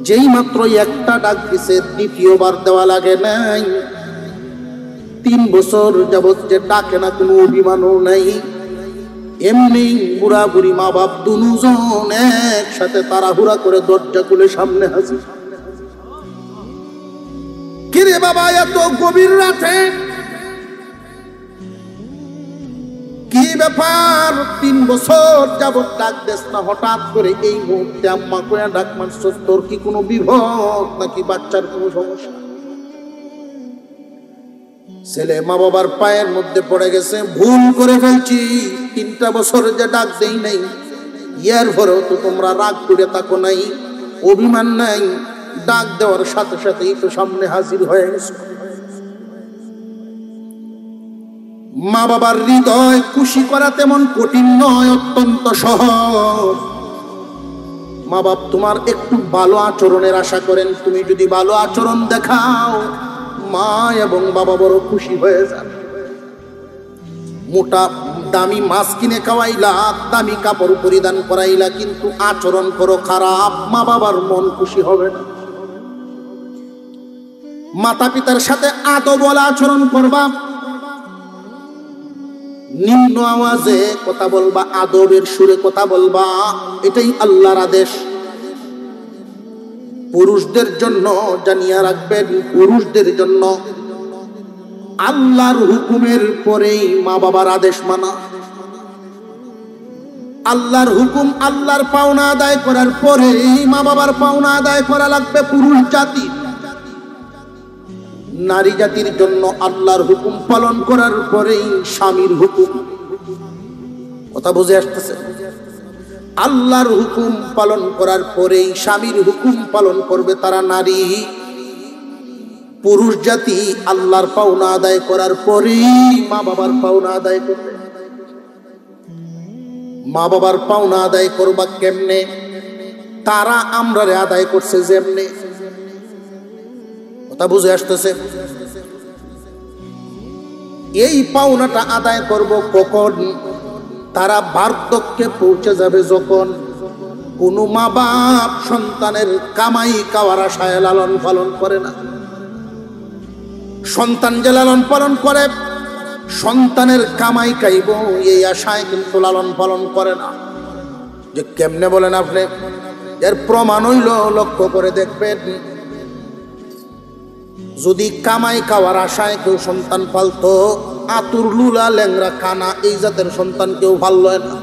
যেই মাত্র একটা ডাক দিছে, দ্বিতীয়বার দেওয়া লাগে নাই। 3 বছর যাবৎ যে ডাকে না, কোনো অভিমানও নাই। এমনি বুড়া বুড়ি মা বাপ দুজন একসাথে তাড়াহুড়া করে দরজা খুলে সামনে হাজির। কিরে বাবা, এত গভীর রাতে কি ব্যাপার? 3 বছর যাবৎ ডাক দেস না, হঠাৎ করে এই মুহূর্তে আম্মা কয়া ডাক মারছ, তোর কি কোনো বিপদ নাকি বাচ্চার কোনো সমস্যা? ছেলে মা বাবার পায়ের মধ্যে পড়ে গেছে, ভুল করে ফেলছি, 3টা বছর যে ডাক দেই নাই, ইয়ার পরেও তো তোমরা রাগ করে থাকো নাই, অভিমান নাই, ডাক দেওয়ার সাথে সাথেই তো সামনে হাজির হয়ে গেছে। মা বাবার হৃদয় খুশি করা তেমন কঠিন নয়, অত্যন্ত সহজ। মা বাপ তোমার একটু ভালো আচরণের আশা করেন, তুমি যদি ভালো আচরণ দেখাও মা এবং বাবা বড় খুশি হয়ে যান। মোটা দামি মাছ কিনে খাওয়াইলা, দামি কাপড় পরিধান করাইলা, কিন্তু আচরণ করো খারাপ, মা বাবার মন খুশি হবে না। মাতা পিতার সাথে আদবওয়ালা আচরণ করবা, নিম্ন আওয়াজে কথা বলবা, আদবের সুরে কথা বলবা, এটাই আল্লাহর আদেশ। পুরুষদের জন্য জানিয়া রাখবেন, পুরুষদের জন্য আল্লাহর হুকুমের পরেই মা বাবার আদেশ মানা। আল্লাহর হুকুম, আল্লাহর পাওনা আদায় করার পরেই মা বাবার পাওনা আদায় করা লাগবে। পুরুষ জাতি, নারী জাতির জন্য আল্লাহর হুকুম পালন করার পরেই স্বামীর হুকুম। কথা বুঝে আসতেছে? আল্লাহর হুকুম পালন করার পরেই স্বামীর হুকুম পালন করবে তারা নারী। পুরুষ জাতি আল্লাহর পাওনা আদায় করার পরেই মা বাবার পাওনা আদায় করবে। মা বাবার পাওনা আদায় করবা কেমনে? তারা আমরারে আদায় করছে যেমনে। কথা বুঝে আসতেছে? এই পাওনাটা আদায় করব কখন? তারা বার্ধক্যে পৌঁছে যাবে যখন। কোনো মা বাপ সন্তানের কামাই খাওয়ার আশায় লালন পালন করে না। সন্তান যে লালন পালন করে, সন্তানের কামাই খাইব এই আশায় কিন্তু লালন পালন করে না। যে কেমনে বলেন আপনি? এর প্রমাণ হইল, লক্ষ্য করে দেখবেন, যদি কামাই খাওয়ার আশায় কেউ সন্তান পালতো, আতুর লুলা ল্যাংরা কানা এই জাতের সন্তান কেউ ভালো না।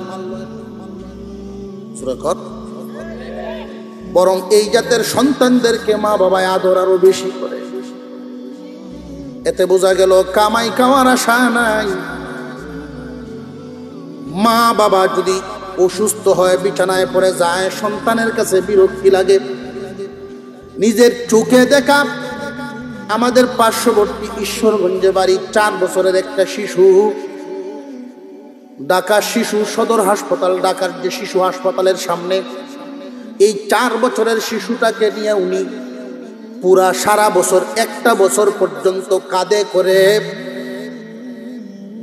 বরং এই জাতের সন্তানদেরকে মা বাবা আদর আরো বেশি করে। এতে বোঝা গেল কামাই খাওয়ার আশা নাই। মা বাবা যদি অসুস্থ হয়, বিছানায় পড়ে যায়, সন্তানের কাছে বিরক্তি লাগে। নিজের চোখে দেখা আমাদের পার্শ্ববর্তী ঈশ্বরগঞ্জে বাড়ি 4 বছরের একটা শিশু, ঢাকা শিশু সদর হাসপাতাল, ঢাকার যে শিশু হাসপাতালের সামনে, এই 4 বছরের শিশুটাকে নিয়ে উনি পুরা সারা বছর, একটা বছর পর্যন্ত কাঁধে করে,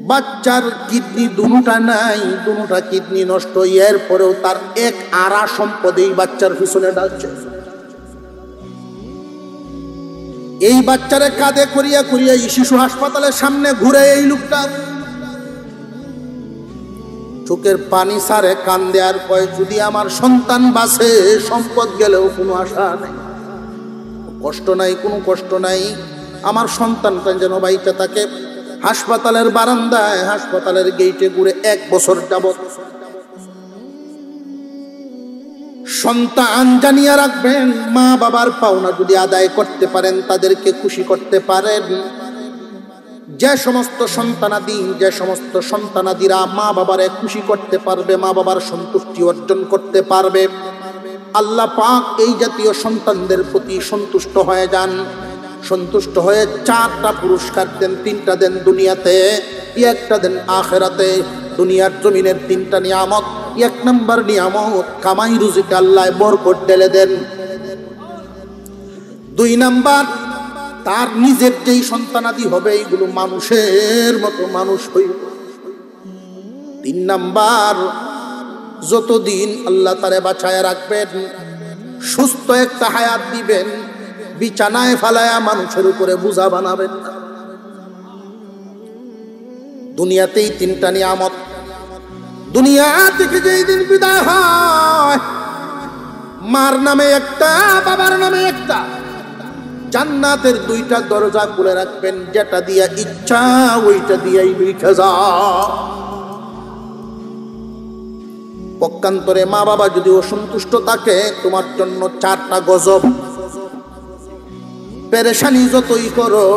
বাচ্চার কিডনি দুটা নাই, দুটা কিডনি নষ্ট, এরপরেও তার এক আরা সম্পদ এই বাচ্চার পিছনে ডাকছে। এই বাচ্চারে কাঁধে করিয়া করিয়া এই শিশু হাসপাতালের সামনে ঘুরে এই লোকটা চোখের পানি সারে কান্দে আর কয়, যদি আমার সন্তান বাঁচে, সম্পদ গেলেও কোনো আশা নাই, কষ্ট নাই, কোনো কষ্ট নাই, আমার সন্তানটা যেন বাইতে থাকে। হাসপাতালের বারান্দায়, হাসপাতালের গেইটে ঘুরে 1 বছর যাবত। সন্তান জানিয়ে রাখবেন, মা বাবার পাওনা যদি আদায় করতে পারেন, তাদেরকে খুশি করতে পারেন, যে সমস্ত সন্তানাদিরা মা বাবারে খুশি করতে পারবে, মা বাবার সন্তুষ্টি অর্জন করতে পারবে, আল্লাহ পাক এই জাতীয় সন্তানদের প্রতি সন্তুষ্ট হয়ে যান। সন্তুষ্ট হয়ে 4টা পুরস্কার দেন, 3টা দেন দুনিয়াতে, 1টা দেন আখেরাতে। দুনিয়ার জমিনের 3টা নিয়ামত। 1 নম্বর নিয়ামত, কামাই রুজিকে আল্লাহ বরকত ঢেলে দেন। 2 নাম্বার, তার নিজের যেই সন্তানাদি হবে, এইগুলো মানুষের মতো মানুষ হইব। 3 নাম্বার, যতদিন আল্লাহ তারে বাঁচায় রাখবেন, সুস্থ একটা হায়াত দিবেন, বিছানায় ফালায়া মানুষের উপরে বোঝা বানাবেন না। দুনিয়াতেই 3টা নিয়ামত। দুনিয়া থেকে যেই দিন বিদায় হয়, মার নামে একটা, বাবার নামে একটা, জান্নাতের 2টা দরজা খুলে রাখবেন, যেটা দিয়া ইচ্ছা ওইটা দিয়াই লিখে যাও। পক্ষান্তরে মা বাবা যদি অসন্তুষ্ট থাকে, তোমার জন্য 4টা গজব। পেরেশানি যতই করো,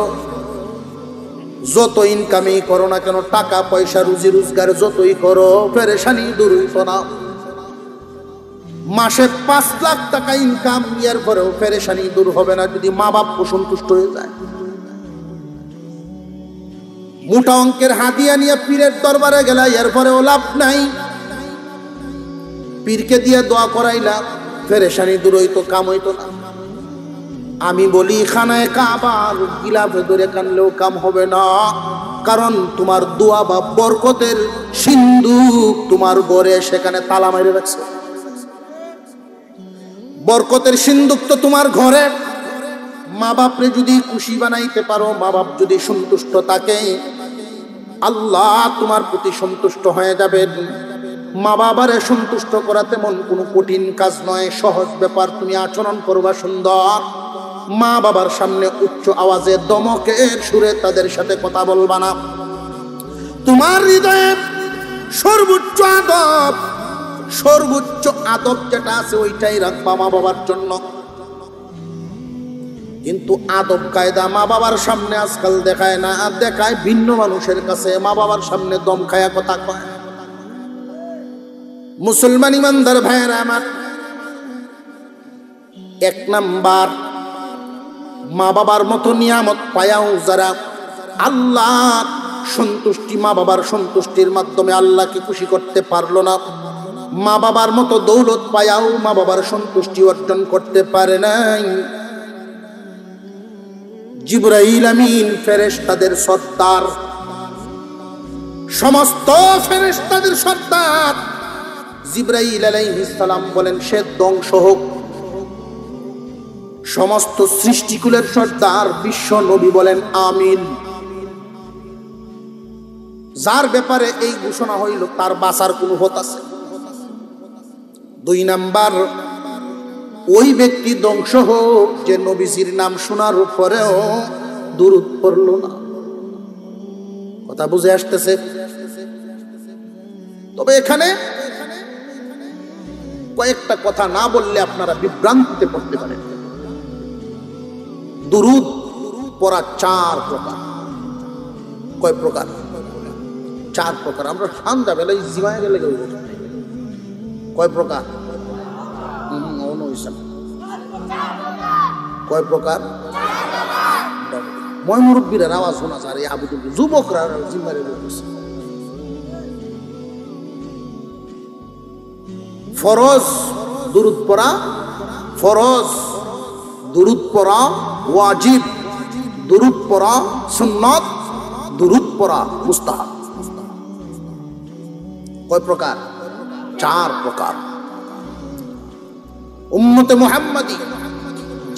যত ইনকামই করো না কেন, টাকা পয়সা রুজি রোজগার যতই করো, পেরেশানি দূর হইত না। মাসে 5 লাখ টাকা ইনকাম, এর পরেও পেরেশানি দূর হবে না যদি মা বাপ অসন্তুষ্ট হয়ে যায়। মোটা অঙ্কের হাদিয়া নিয়ে পীরের দরবারে গেলা, এর পরেও লাভ নাই। পীরকে দিয়ে দোয়া করাইলা, পেরেশানি দূর হইতো, কাম হইতো না। আমি বলি, খানায় কাবার গিলাফে ধরে কানলেও কাম হবে না, কারণ তোমার দোয়া বা বরকতের সিন্ধুক তোমার ঘরে, সেখানে তালা মেরে রাখছে। বরকতের সিন্ধুক তো তোমার ঘরে। মা বাপরে যদি খুশি বানাইতে পারো, মা বাপ যদি সন্তুষ্ট থাকে, আল্লাহ তোমার প্রতি সন্তুষ্ট হয়ে যাবেন। মা বাবারে সন্তুষ্ট করা তেমন কোনো কঠিন কাজ নয়, সহজ ব্যাপার। তুমি আচরণ করবা সুন্দর, মা বাবার সামনে উচ্চ আওয়াজে দমকের সুরে তাদের সাথে কথা বলবা না। তোমার হৃদয়ে সর্বোচ্চ আদব যেটা আছে, ওইটাই রাখবা মা বাবার জন্য। কিন্তু আদব কায়দা মা বাবার সামনে আজকাল দেখায় না, দেখায় ভিন্ন মানুষের কাছে। মা বাবার সামনে দম খায়া কথা কয়। মুসলমান ইমানদার ভাইয়েরা আমার, 1 নাম্বার, মা বাবার মতো নিয়ামত পায়াও যারা আল্লাহ সন্তুষ্টি, মা বাবার সন্তুষ্টির মাধ্যমে আল্লাহকে খুশি করতে পারলো না, মা বাবার মতো দৌলত পায়াও মা বাবার সন্তুষ্টি অর্জন করতে পারে নাই, জিবরাইল আমিন ফেরেশতাদের সর্দার, সমস্ত ফেরেশতাদের সর্দার জিবরাইল আলাইহিস সালাম বলেন, সে ধ্বংস হোক। সমস্ত সৃষ্টিকুলের সর্দার বিশ্ব নবী বলেন আমিন। যার ব্যাপারে এই ঘোষণা হইল, তার বাঁচার কোনো হত আছে? 2 নাম্বার, ওই ব্যক্তি ধ্বংস হোক যে নবীজির নাম শোনার পরেও দুরূদ পড়ল না। কথা বুঝে আসতেছে? তবে এখানে কয়েকটা কথা না বললে আপনারা বিভ্রান্তিতে পড়তে পারেন। দুরুদ পড়া 4 প্রকার। কয় প্রকার? 4 প্রকার। আমরা সন্ধ্যা বেলায় জিমায় গেলে কয় প্রকার? কয় প্রকার? ময় মুরব্বীর আওয়াজ শোনা যায়, এই আবু যুবকরা জিম্মারে বলতেছে। ফরজ দুরুদ পড়া ফরজ, দুরুদ পড়া ওয়াজিব, দুরুদ পড়া সুন্নাত, দুরুদ পড়া মুস্তাহাব। কয় প্রকার? 4 প্রকার। উম্মতে মুহাম্মাদি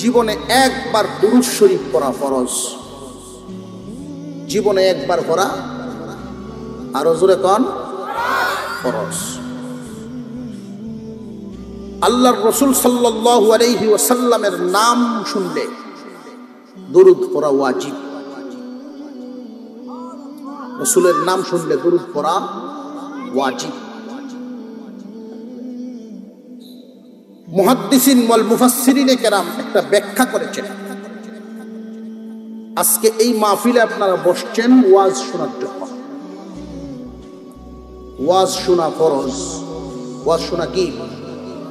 জীবনে একবার দুরুদ শরীফ পড়া ফরজ, জীবনে একবার পড়া, আরো জোরে কোন? ফরজ। আল্লাহর রাসূল সাল্লাল্লাহু আলাইহি ওয়াসাল্লামের নাম শুনলে দুরুদ পড়া ওয়াজিব। রাসূলের নাম শুনলে দুরুদ পড়া ওয়াজিব। মুহাদ্দিসিন ওয়াল মুফাসসিরিনে কেরাম একটা ব্যাখ্যা করেছেন। আজকে এই মাহফিলে আপনারা বসছেন ওয়াজ শোনার জন্য। ওয়াজ শোনা ফরজ। ওয়াজ শোনা কি?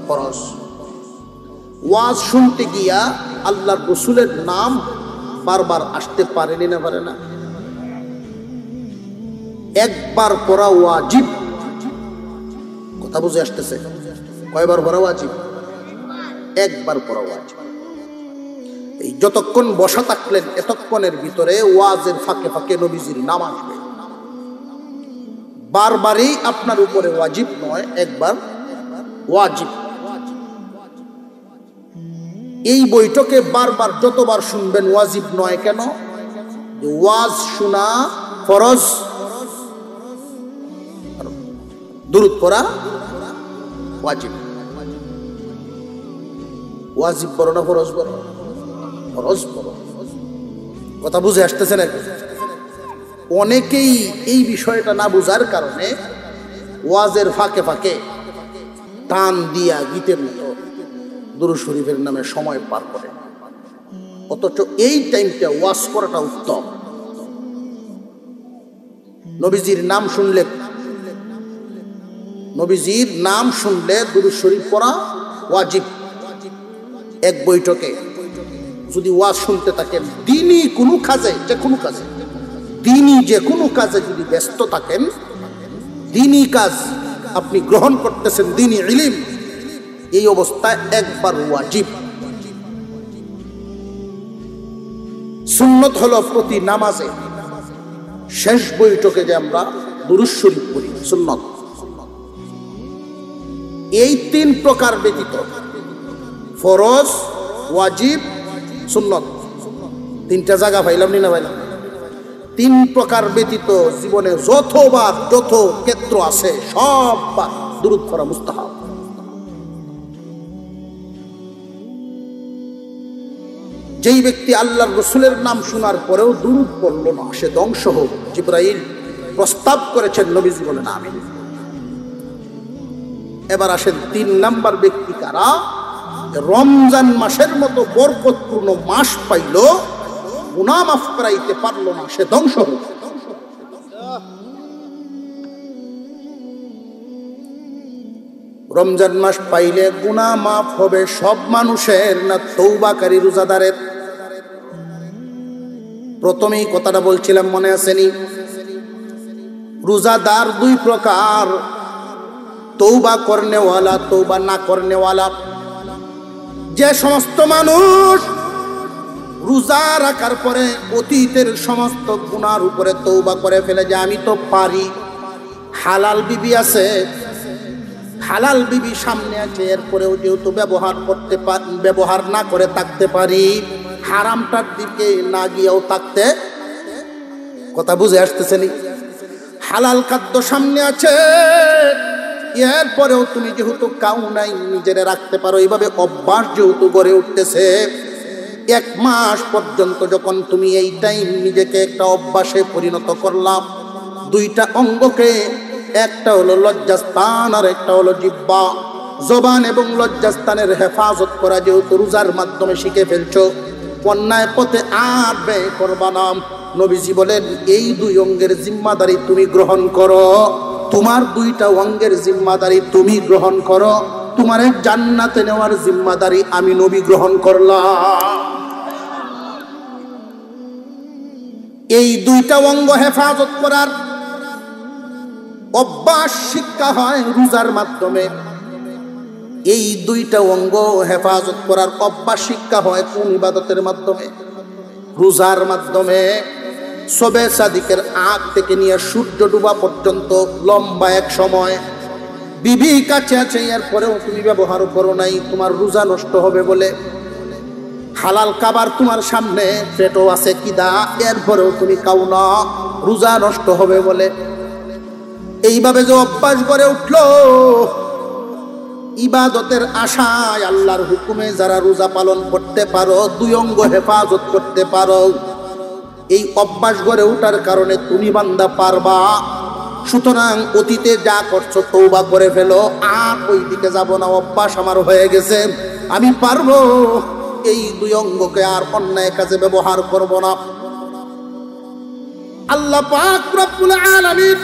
ফরজ। ওয়াজ শুনতে গিয়া আল্লাহর রাসূলের নাম বারবার আসতে পারেনি না পারে না? একবার পড়া ওয়াজিব। কথা বুঝে আসতেছে? কয়বার পড়া ওয়াজিব? একবার পড়া ওয়াজিব। এই যতক্ষণ বসা থাকলেন এতক্ষণের ভিতরে ওয়াজের ফাঁকে ফাঁকে নবীজির নাম আসবে। বারবারই আপনার উপরে ওয়াজিব নয়, একবার ওয়াজিব। এই বইটাকে বারবার যতবার শুনবেন ওয়াজিব নয় কেন? ওয়াজ শোনা ফরজ, দুরুদ পড়া ওয়াজিব। ওয়াজিব বড় না ফরজ বড়? ফরজ বড়। কথা বুঝে আসতেছে না? অনেকেই এই বিষয়টা না বুঝার কারণে ওয়াজের ফাঁকে ফাঁকে টান দিয়া গীতের মতো দুরূদ শরীফের নামে সময় পার করে, অথচ এই টাইমটা ওয়াজ করাটা উত্তম। নবীজির নাম শুনলে দুরূদ শরীফ পড়া ওয়াজিব। এক বৈঠকে যদি ওয়াজ শুনতে থাকেন, দিনই কোনো কাজে, যে কোনো কাজে, দিনই যে কোনো কাজে যদি ব্যস্ত থাকেন, দিনই কাজ আপনি গ্রহণ করতেছেন, দিনই ইলম, এই অবস্থায় একবার ওয়াজিব। সুন্নত হলো প্রতি নামাজে শেষ বৈঠকে যে আমরা দুরূদ শরীফ পড়ি, সুন্নত। এই 3 প্রকার ব্যতীত ফরজ, ওয়াজিব, সুন্নত, 3টা জায়গা পাইলাম না পাইলাম? 3 প্রকার ব্যতীত জীবনে যতবার যত ক্ষেত্র আছে সববার দুরূদ পড়া মুস্তাহাব। যেই ব্যক্তি আল্লাহর রাসূলের নাম শোনার পরেও দুরূদ পড়ল না, সে ধ্বংস হোক। জিবরাইল প্রস্তাব করেছেন, নবীজি বলেন আমিন। এবার আসেন 3 নাম্বার ব্যক্তি কারা? রমজান মাসের মতো বরকতপূর্ণ মাস পাইল, গুনাহ মাফ করাইতে পারল না, সে ধ্বংস হোক। রমজান মাস পাইলে গুনাহ মাফ হবে সব মানুষের, না তওবাকারী রোজাদারের? প্রথমেই কথাটা বলছিলাম, মনে আছেনি? রোজাদার 2 প্রকার, তওবা করনেওয়ালা, তওবা না করনেওয়ালা। যে সমস্ত মানুষ রোজা রাখার পরে অতীতের সমস্ত গুনার উপরে তওবা করে ফেলে, যে আমি তো পারি, হালাল বিবি আছে, হালাল বিবি সামনে আছে, এরপরেও যেহেতু ব্যবহার না করে থাকতে পারি, হারামটার দিকে না গিয়েও থাকতে, কথা বুঝে আসতেছে নি? হালাল খাদ্য সামনে আছে, এরপরেও তুমি যেহেতু কাউ নাই, নিজেরা রাখতে পারো, এইভাবে অভ্যাস যেহেতু গড়ে উঠতেছে, 1 মাস পর্যন্ত যখন তুমি এই টাইম নিজেকে একটা অভ্যাসে পরিণত করলাম, 2টা অঙ্গকে, একটা হলো লজ্জাস্থান আর একটা হলো জিহ্বা, জবান এবং লজ্জাস্থানের হেফাজত করা যেহেতু রোজার মাধ্যমে শিখে ফেলছো, অন্যায় পথে আর ব্যয় করবা না। নবীজি বলেন এই দুই অঙ্গের জিম্মাদারি তুমি গ্রহণ করো, তোমার দুইটা অঙ্গের জিম্মাদারি তুমি গ্রহণ করো, তোমার জান্নাতে নেওয়ার জিম্মাদারি আমি নবী গ্রহণ করলাম। এই দুইটা অঙ্গ হেফাজত করার অভ্যাস শিক্ষা হয় রোজার মাধ্যমে। এই দুইটা অঙ্গ হেফাজত করার অভ্যাস শিক্ষা হয় কোন ইবাদতের মাধ্যমে? রোজার মাধ্যমে। সবে সাদিকের আগ থেকে নিয়ে সূর্য ডুবা পর্যন্ত লম্বা এক সময় বিবি কাছে আছে, এরপরেও তুমি ব্যবহার করো নাই, তোমার রোজা নষ্ট হবে বলে। হালাল খাবার তোমার সামনে পেটও আছে কিদা, এরপরেও তুমি খাও না, রোজা নষ্ট হবে বলে। এইভাবে যে অভ্যাস গড়ে উঠলো, ইবাদতের আশায় আল্লাহর হুকুমে যারা রোজা পালন করতে পারো, দুই অঙ্গ হেফাজত করতে পারো, এই অভ্যাস গড়ে ওঠার কারণে তুমি বান্দা পারবা। সুতরাং অতীতে যা করছো তওবা করে ফেলো, আর ওই দিকে যাব না, অভ্যাস আমার হয়ে গেছে, আমি পারবো, এই দুই অঙ্গকে আর অন্যায় কাজে ব্যবহার করব না। আল্লাহ পাক রব্বুল আলামিন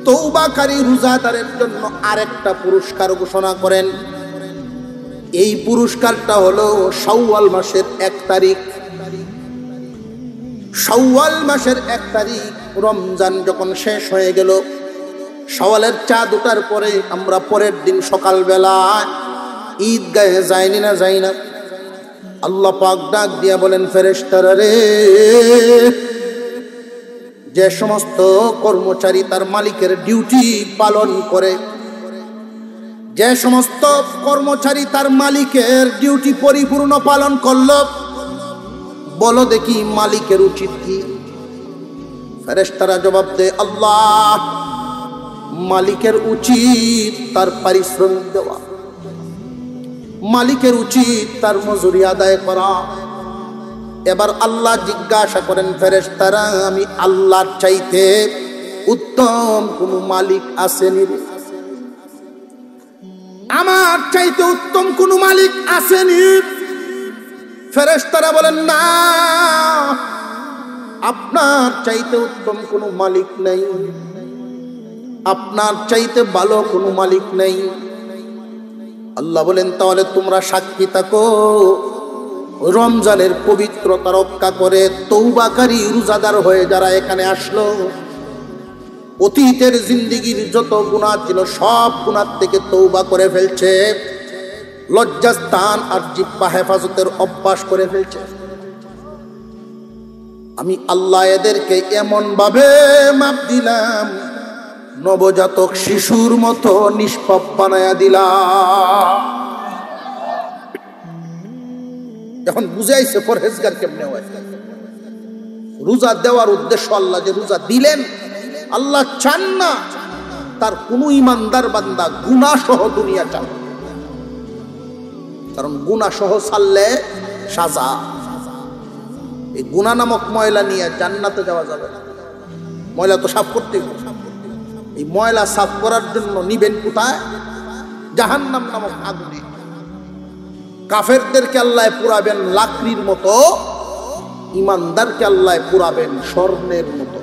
তওবাকারী রোজাদারের জন্য আরেকটা পুরস্কার ঘোষণা করেন। এই পুরস্কারটা হলো শাওয়াল মাসের 1 তারিখ। শাওয়াল মাসের 1 তারিখ রমজান যখন শেষ হয়ে গেল, শাওয়ালের চাঁদ ওঠার পরে আমরা পরের দিন সকালবেলা ঈদগাহে যাইনি না যাই না? আল্লাহ পাক ডাক দিয়া বলেন, ফেরেশতারা রে, যে সমস্ত কর্মচারী তার মালিকের ডিউটি পালন করে, যে সমস্ত কর্মচারী তার মালিকের ডিউটি পরিপূর্ণ পালন করল, বলো দেখি মালিকের উচিত কি? ফেরেশতারা জবাব দেয়, আল্লাহ, মালিকের উচিত তার পারিশ্রমিক দেওয়া, মালিকের উচিত তার মজুরি আদায় করা। এবার আল্লাহ জিজ্ঞাসা করেন, ফেরেশতারা, আমি আল্লাহর চাইতে উত্তম কোন মালিক আসেনি? আমার চাইতে উত্তম কোন মালিক আসেনি? ফেরেশতারা বলেন, না, আপনার চাইতে উত্তম কোন মালিক নেই, আপনার চাইতে ভালো কোন মালিক নেই। আল্লাহ বলেন, তাহলে তোমরা সাক্ষী থাকো, রমজানের পবিত্রতা রক্ষা করে তওবাকারী রোজাদার হয়ে যারা এখানে আসলো, অতীতের জিন্দেগির যত গুনাহ ছিল সব গুনাহ থেকে তওবা করে ফেলছে, লজ্জাস্থান আর জিহ্বা হেফাজতের অভ্যাস করে ফেলছে, আমি আল্লাহ এদেরকে এমন ভাবে মাপ দিলাম, নবজাতক শিশুর মতো নিষ্পাপ বানায়া দিলাম। এখন বুঝাইছে পরহেজগার কেমনে হয়। রোজা দেওয়ার উদ্দেশ্য আল্লাহ যে রোজা দিলেন, আল্লাহ চান না তার কোন ইমানদার বান্দা গুনাহ সহ দুনিয়া চান, কারণ গুনাহ সহ ছাড়লে সাজা। এই গুনাহ নামক ময়লা নিয়ে জান্নাতে যাওয়া যাবে না, ময়লা তো সাফ করতে হবে। এই ময়লা সাফ করার জন্য নিবেন কোথায়? জাহান্নাম নামক আগুনে। কাফেরদেরকে আল্লাহ পুরাবেন লাকড়ির মতো, ইমানদারকে আল্লাহ পুরাবেন স্বর্ণের মতো।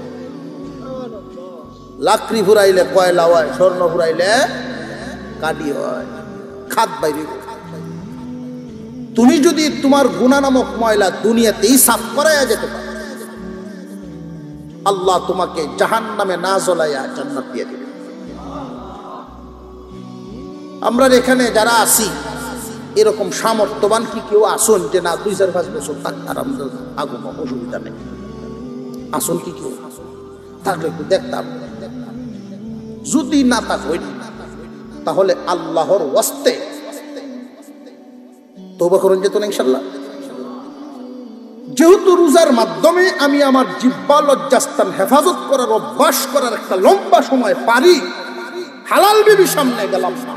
লাকড়ি ফুরাইলে কয়লা হয়, স্বর্ণ ফুরাইলে কাঠি হয়, খাদ বাইরে। তুমি যদি তোমার গুনাহ নামক ময়লা দুনিয়াতেই সাফ করাইয়া যেতে পারো, আল্লাহ তোমাকে জাহান্নামে না জ্বলাইয়া জান্নাত দিয়ে দিবেন। আমরা এখানে যারা আছি, এরকম সামর্থ্যবান কি কেউ আসুন যে না 2-4-5 বছর থাকতার আমাদের আগুন অসুবিধা নেই? আসুন কি কেউ? থাকলে একটু দেখতাম। যদি না থাকই তাহলে আল্লাহর ওয়াস্তে তওবা করুন যেত না ইনশাআল্লাহ। যেহেতু রোজার মাধ্যমে আমি আমার জিহ্বা লজ্জাস্থান হেফাজত করার অভ্যাস করার একটা লম্বা সময় পারি, হালাল বিবি সামনে গেলাম না,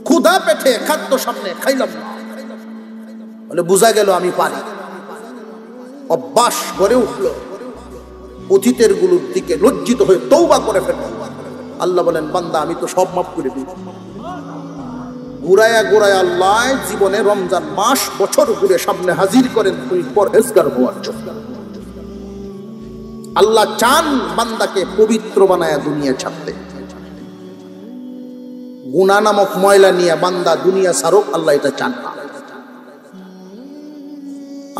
ক্ষুধা পেটে খাদ্য সামনে খাইলাম না, বলে বোঝা গেল আমি পারি। অভ্যাস গড়ে উঠল, অতীতের গুলোর দিকে লজ্জিত হয়ে তওবা করে ফেলল। আল্লাহ বলেন, বান্দা আমি তো সব মাফ করে দিই, ঘুরায়া ঘুরায়া আল্লাহ জীবনে রমজান মাস বছর ঘুরে সামনে হাজির করেন তুমি পরহেজগার হওয়ার জন্য। আল্লাহ চান বান্দাকে পবিত্র বানায়া দুনিয়া ছাড়তে। গুনাহ নামক ময়লা নিয়ে বান্দা দুনিয়া ছাড়ুক, আল্লাহ এটা চান না।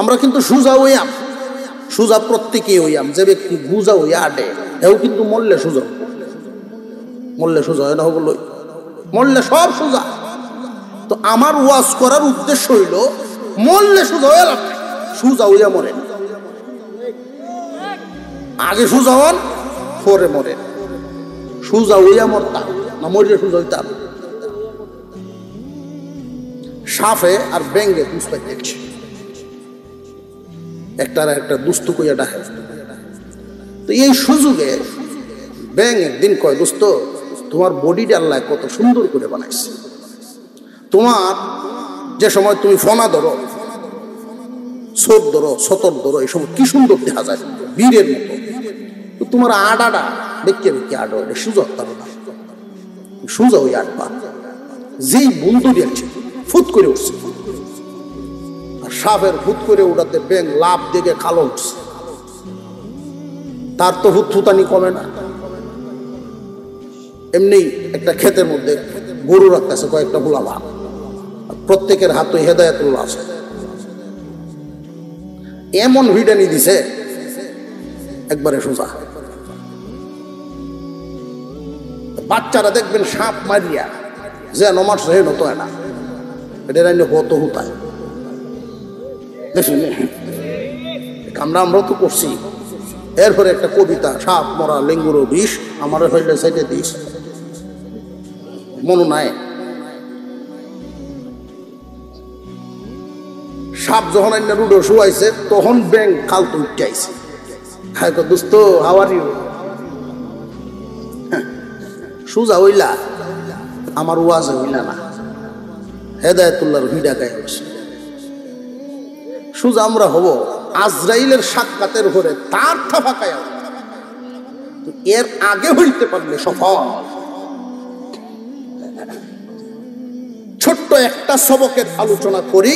আমরা কিন্তু সুজা হইয়াম, সুজা প্রত্যেকেই হইয়াম। যে ব্যক্তি বুঝা হইয়া আডে এও কিন্তু মরলে সুজা, মরলে সুজা হয় না, হলো মরলে সব সুজা। তো আমার ওয়াজ করার উদ্দেশ্য হইল মরলে সুজা হইয়া লাভ, সুজা হইয়া মরেন। আগে সুজা হন, পরে মরেন। সুজা হইয়া মরতাম না, মরিলে সুজা হইতাম। সাফে আর ব্যাঙ্গে দুস্তাই দেখছে, একটার একটা দুস্তু কইয়া ডাকে। তো এই সুযোগে ব্যাং একদিন কয়, দোস্ত তোমার বডিটা আল্লাহ কত সুন্দর করে বানাইছে, তোমার যে সময় তুমি ফনা ধরো, সোপ ধরো, সতর ধরো, এই সময় কি সুন্দর দেখা যায়, বীরের মতো। তো তোমার আডাডা দেখে দেখে আডো সুজা পারো না, সুজা ওই আডবা। যেই বন্ধু দেখছে ফুট করে উঠছে, আর সাপের ফুট করে উঠাতে ব্যাং লাভ দেখে কালো উঠছে। তার তো হুতহুতানি কমে না। এমনি একটা ক্ষেতের মধ্যে গরু রাখতেছে কয়েকটা গোলাবা, প্রত্যেকের হাতে হেদায়েতুল্লাহ আছে। এমন ভিডানি দিছে একবারে সোজা। বাচ্চারা দেখবেন সাপ মারিয়া যে নমাজ হে নতো না, এটা কত হুতায় দেখুন। আমরাও তো করছি। এরপরে একটা কবিতা, সাপ মরা লেঙ্গুরো বিষ, আমার হইলে সাইডে দিস, মনে নাই। সাপ যখন আইনা রুডো শুয়াইছে তখন ব্যাং কালতো উঠে আইছে। হ্যাঁ দোস্ত হাউ আর ইউ, সুজা হইলা, আমার ওয়াজে হইলা না, হেদায়েতুল্লাহর ভিডা গায়ে হয়েছে। সুজা আমরা হব আজরাইলের সাক্ষাতের ঘরে তার থাকায়, এর আগে হইতে পারলে সফল। ছোট্ট একটা সবকের আলোচনা করি,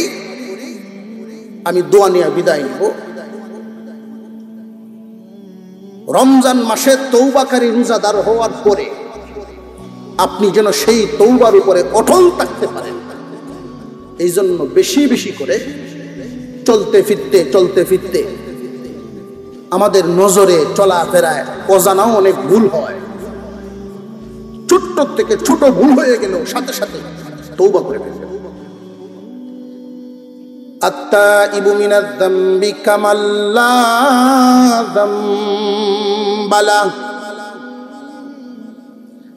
আমি দোয়া নিয়ে বিদায় নেব। রমজান মাসে তৌবাকারী রোজাদার হওয়ার পরে আপনি যেন সেই তৌবার উপরে অটল থাকতে পারেন, এই জন্য বেশি বেশি করে চলতে ফিরতে আমাদের নজরে চলাফেরায় অজানাও অনেক ভুল হয়। ছোট্ট থেকে ছোট ভুল হয়ে গেলেও সাথে সাথে তওবা করে ফেলবেন। আত্তাইবু মিনাজ যামবি কামাল লা যামবালা।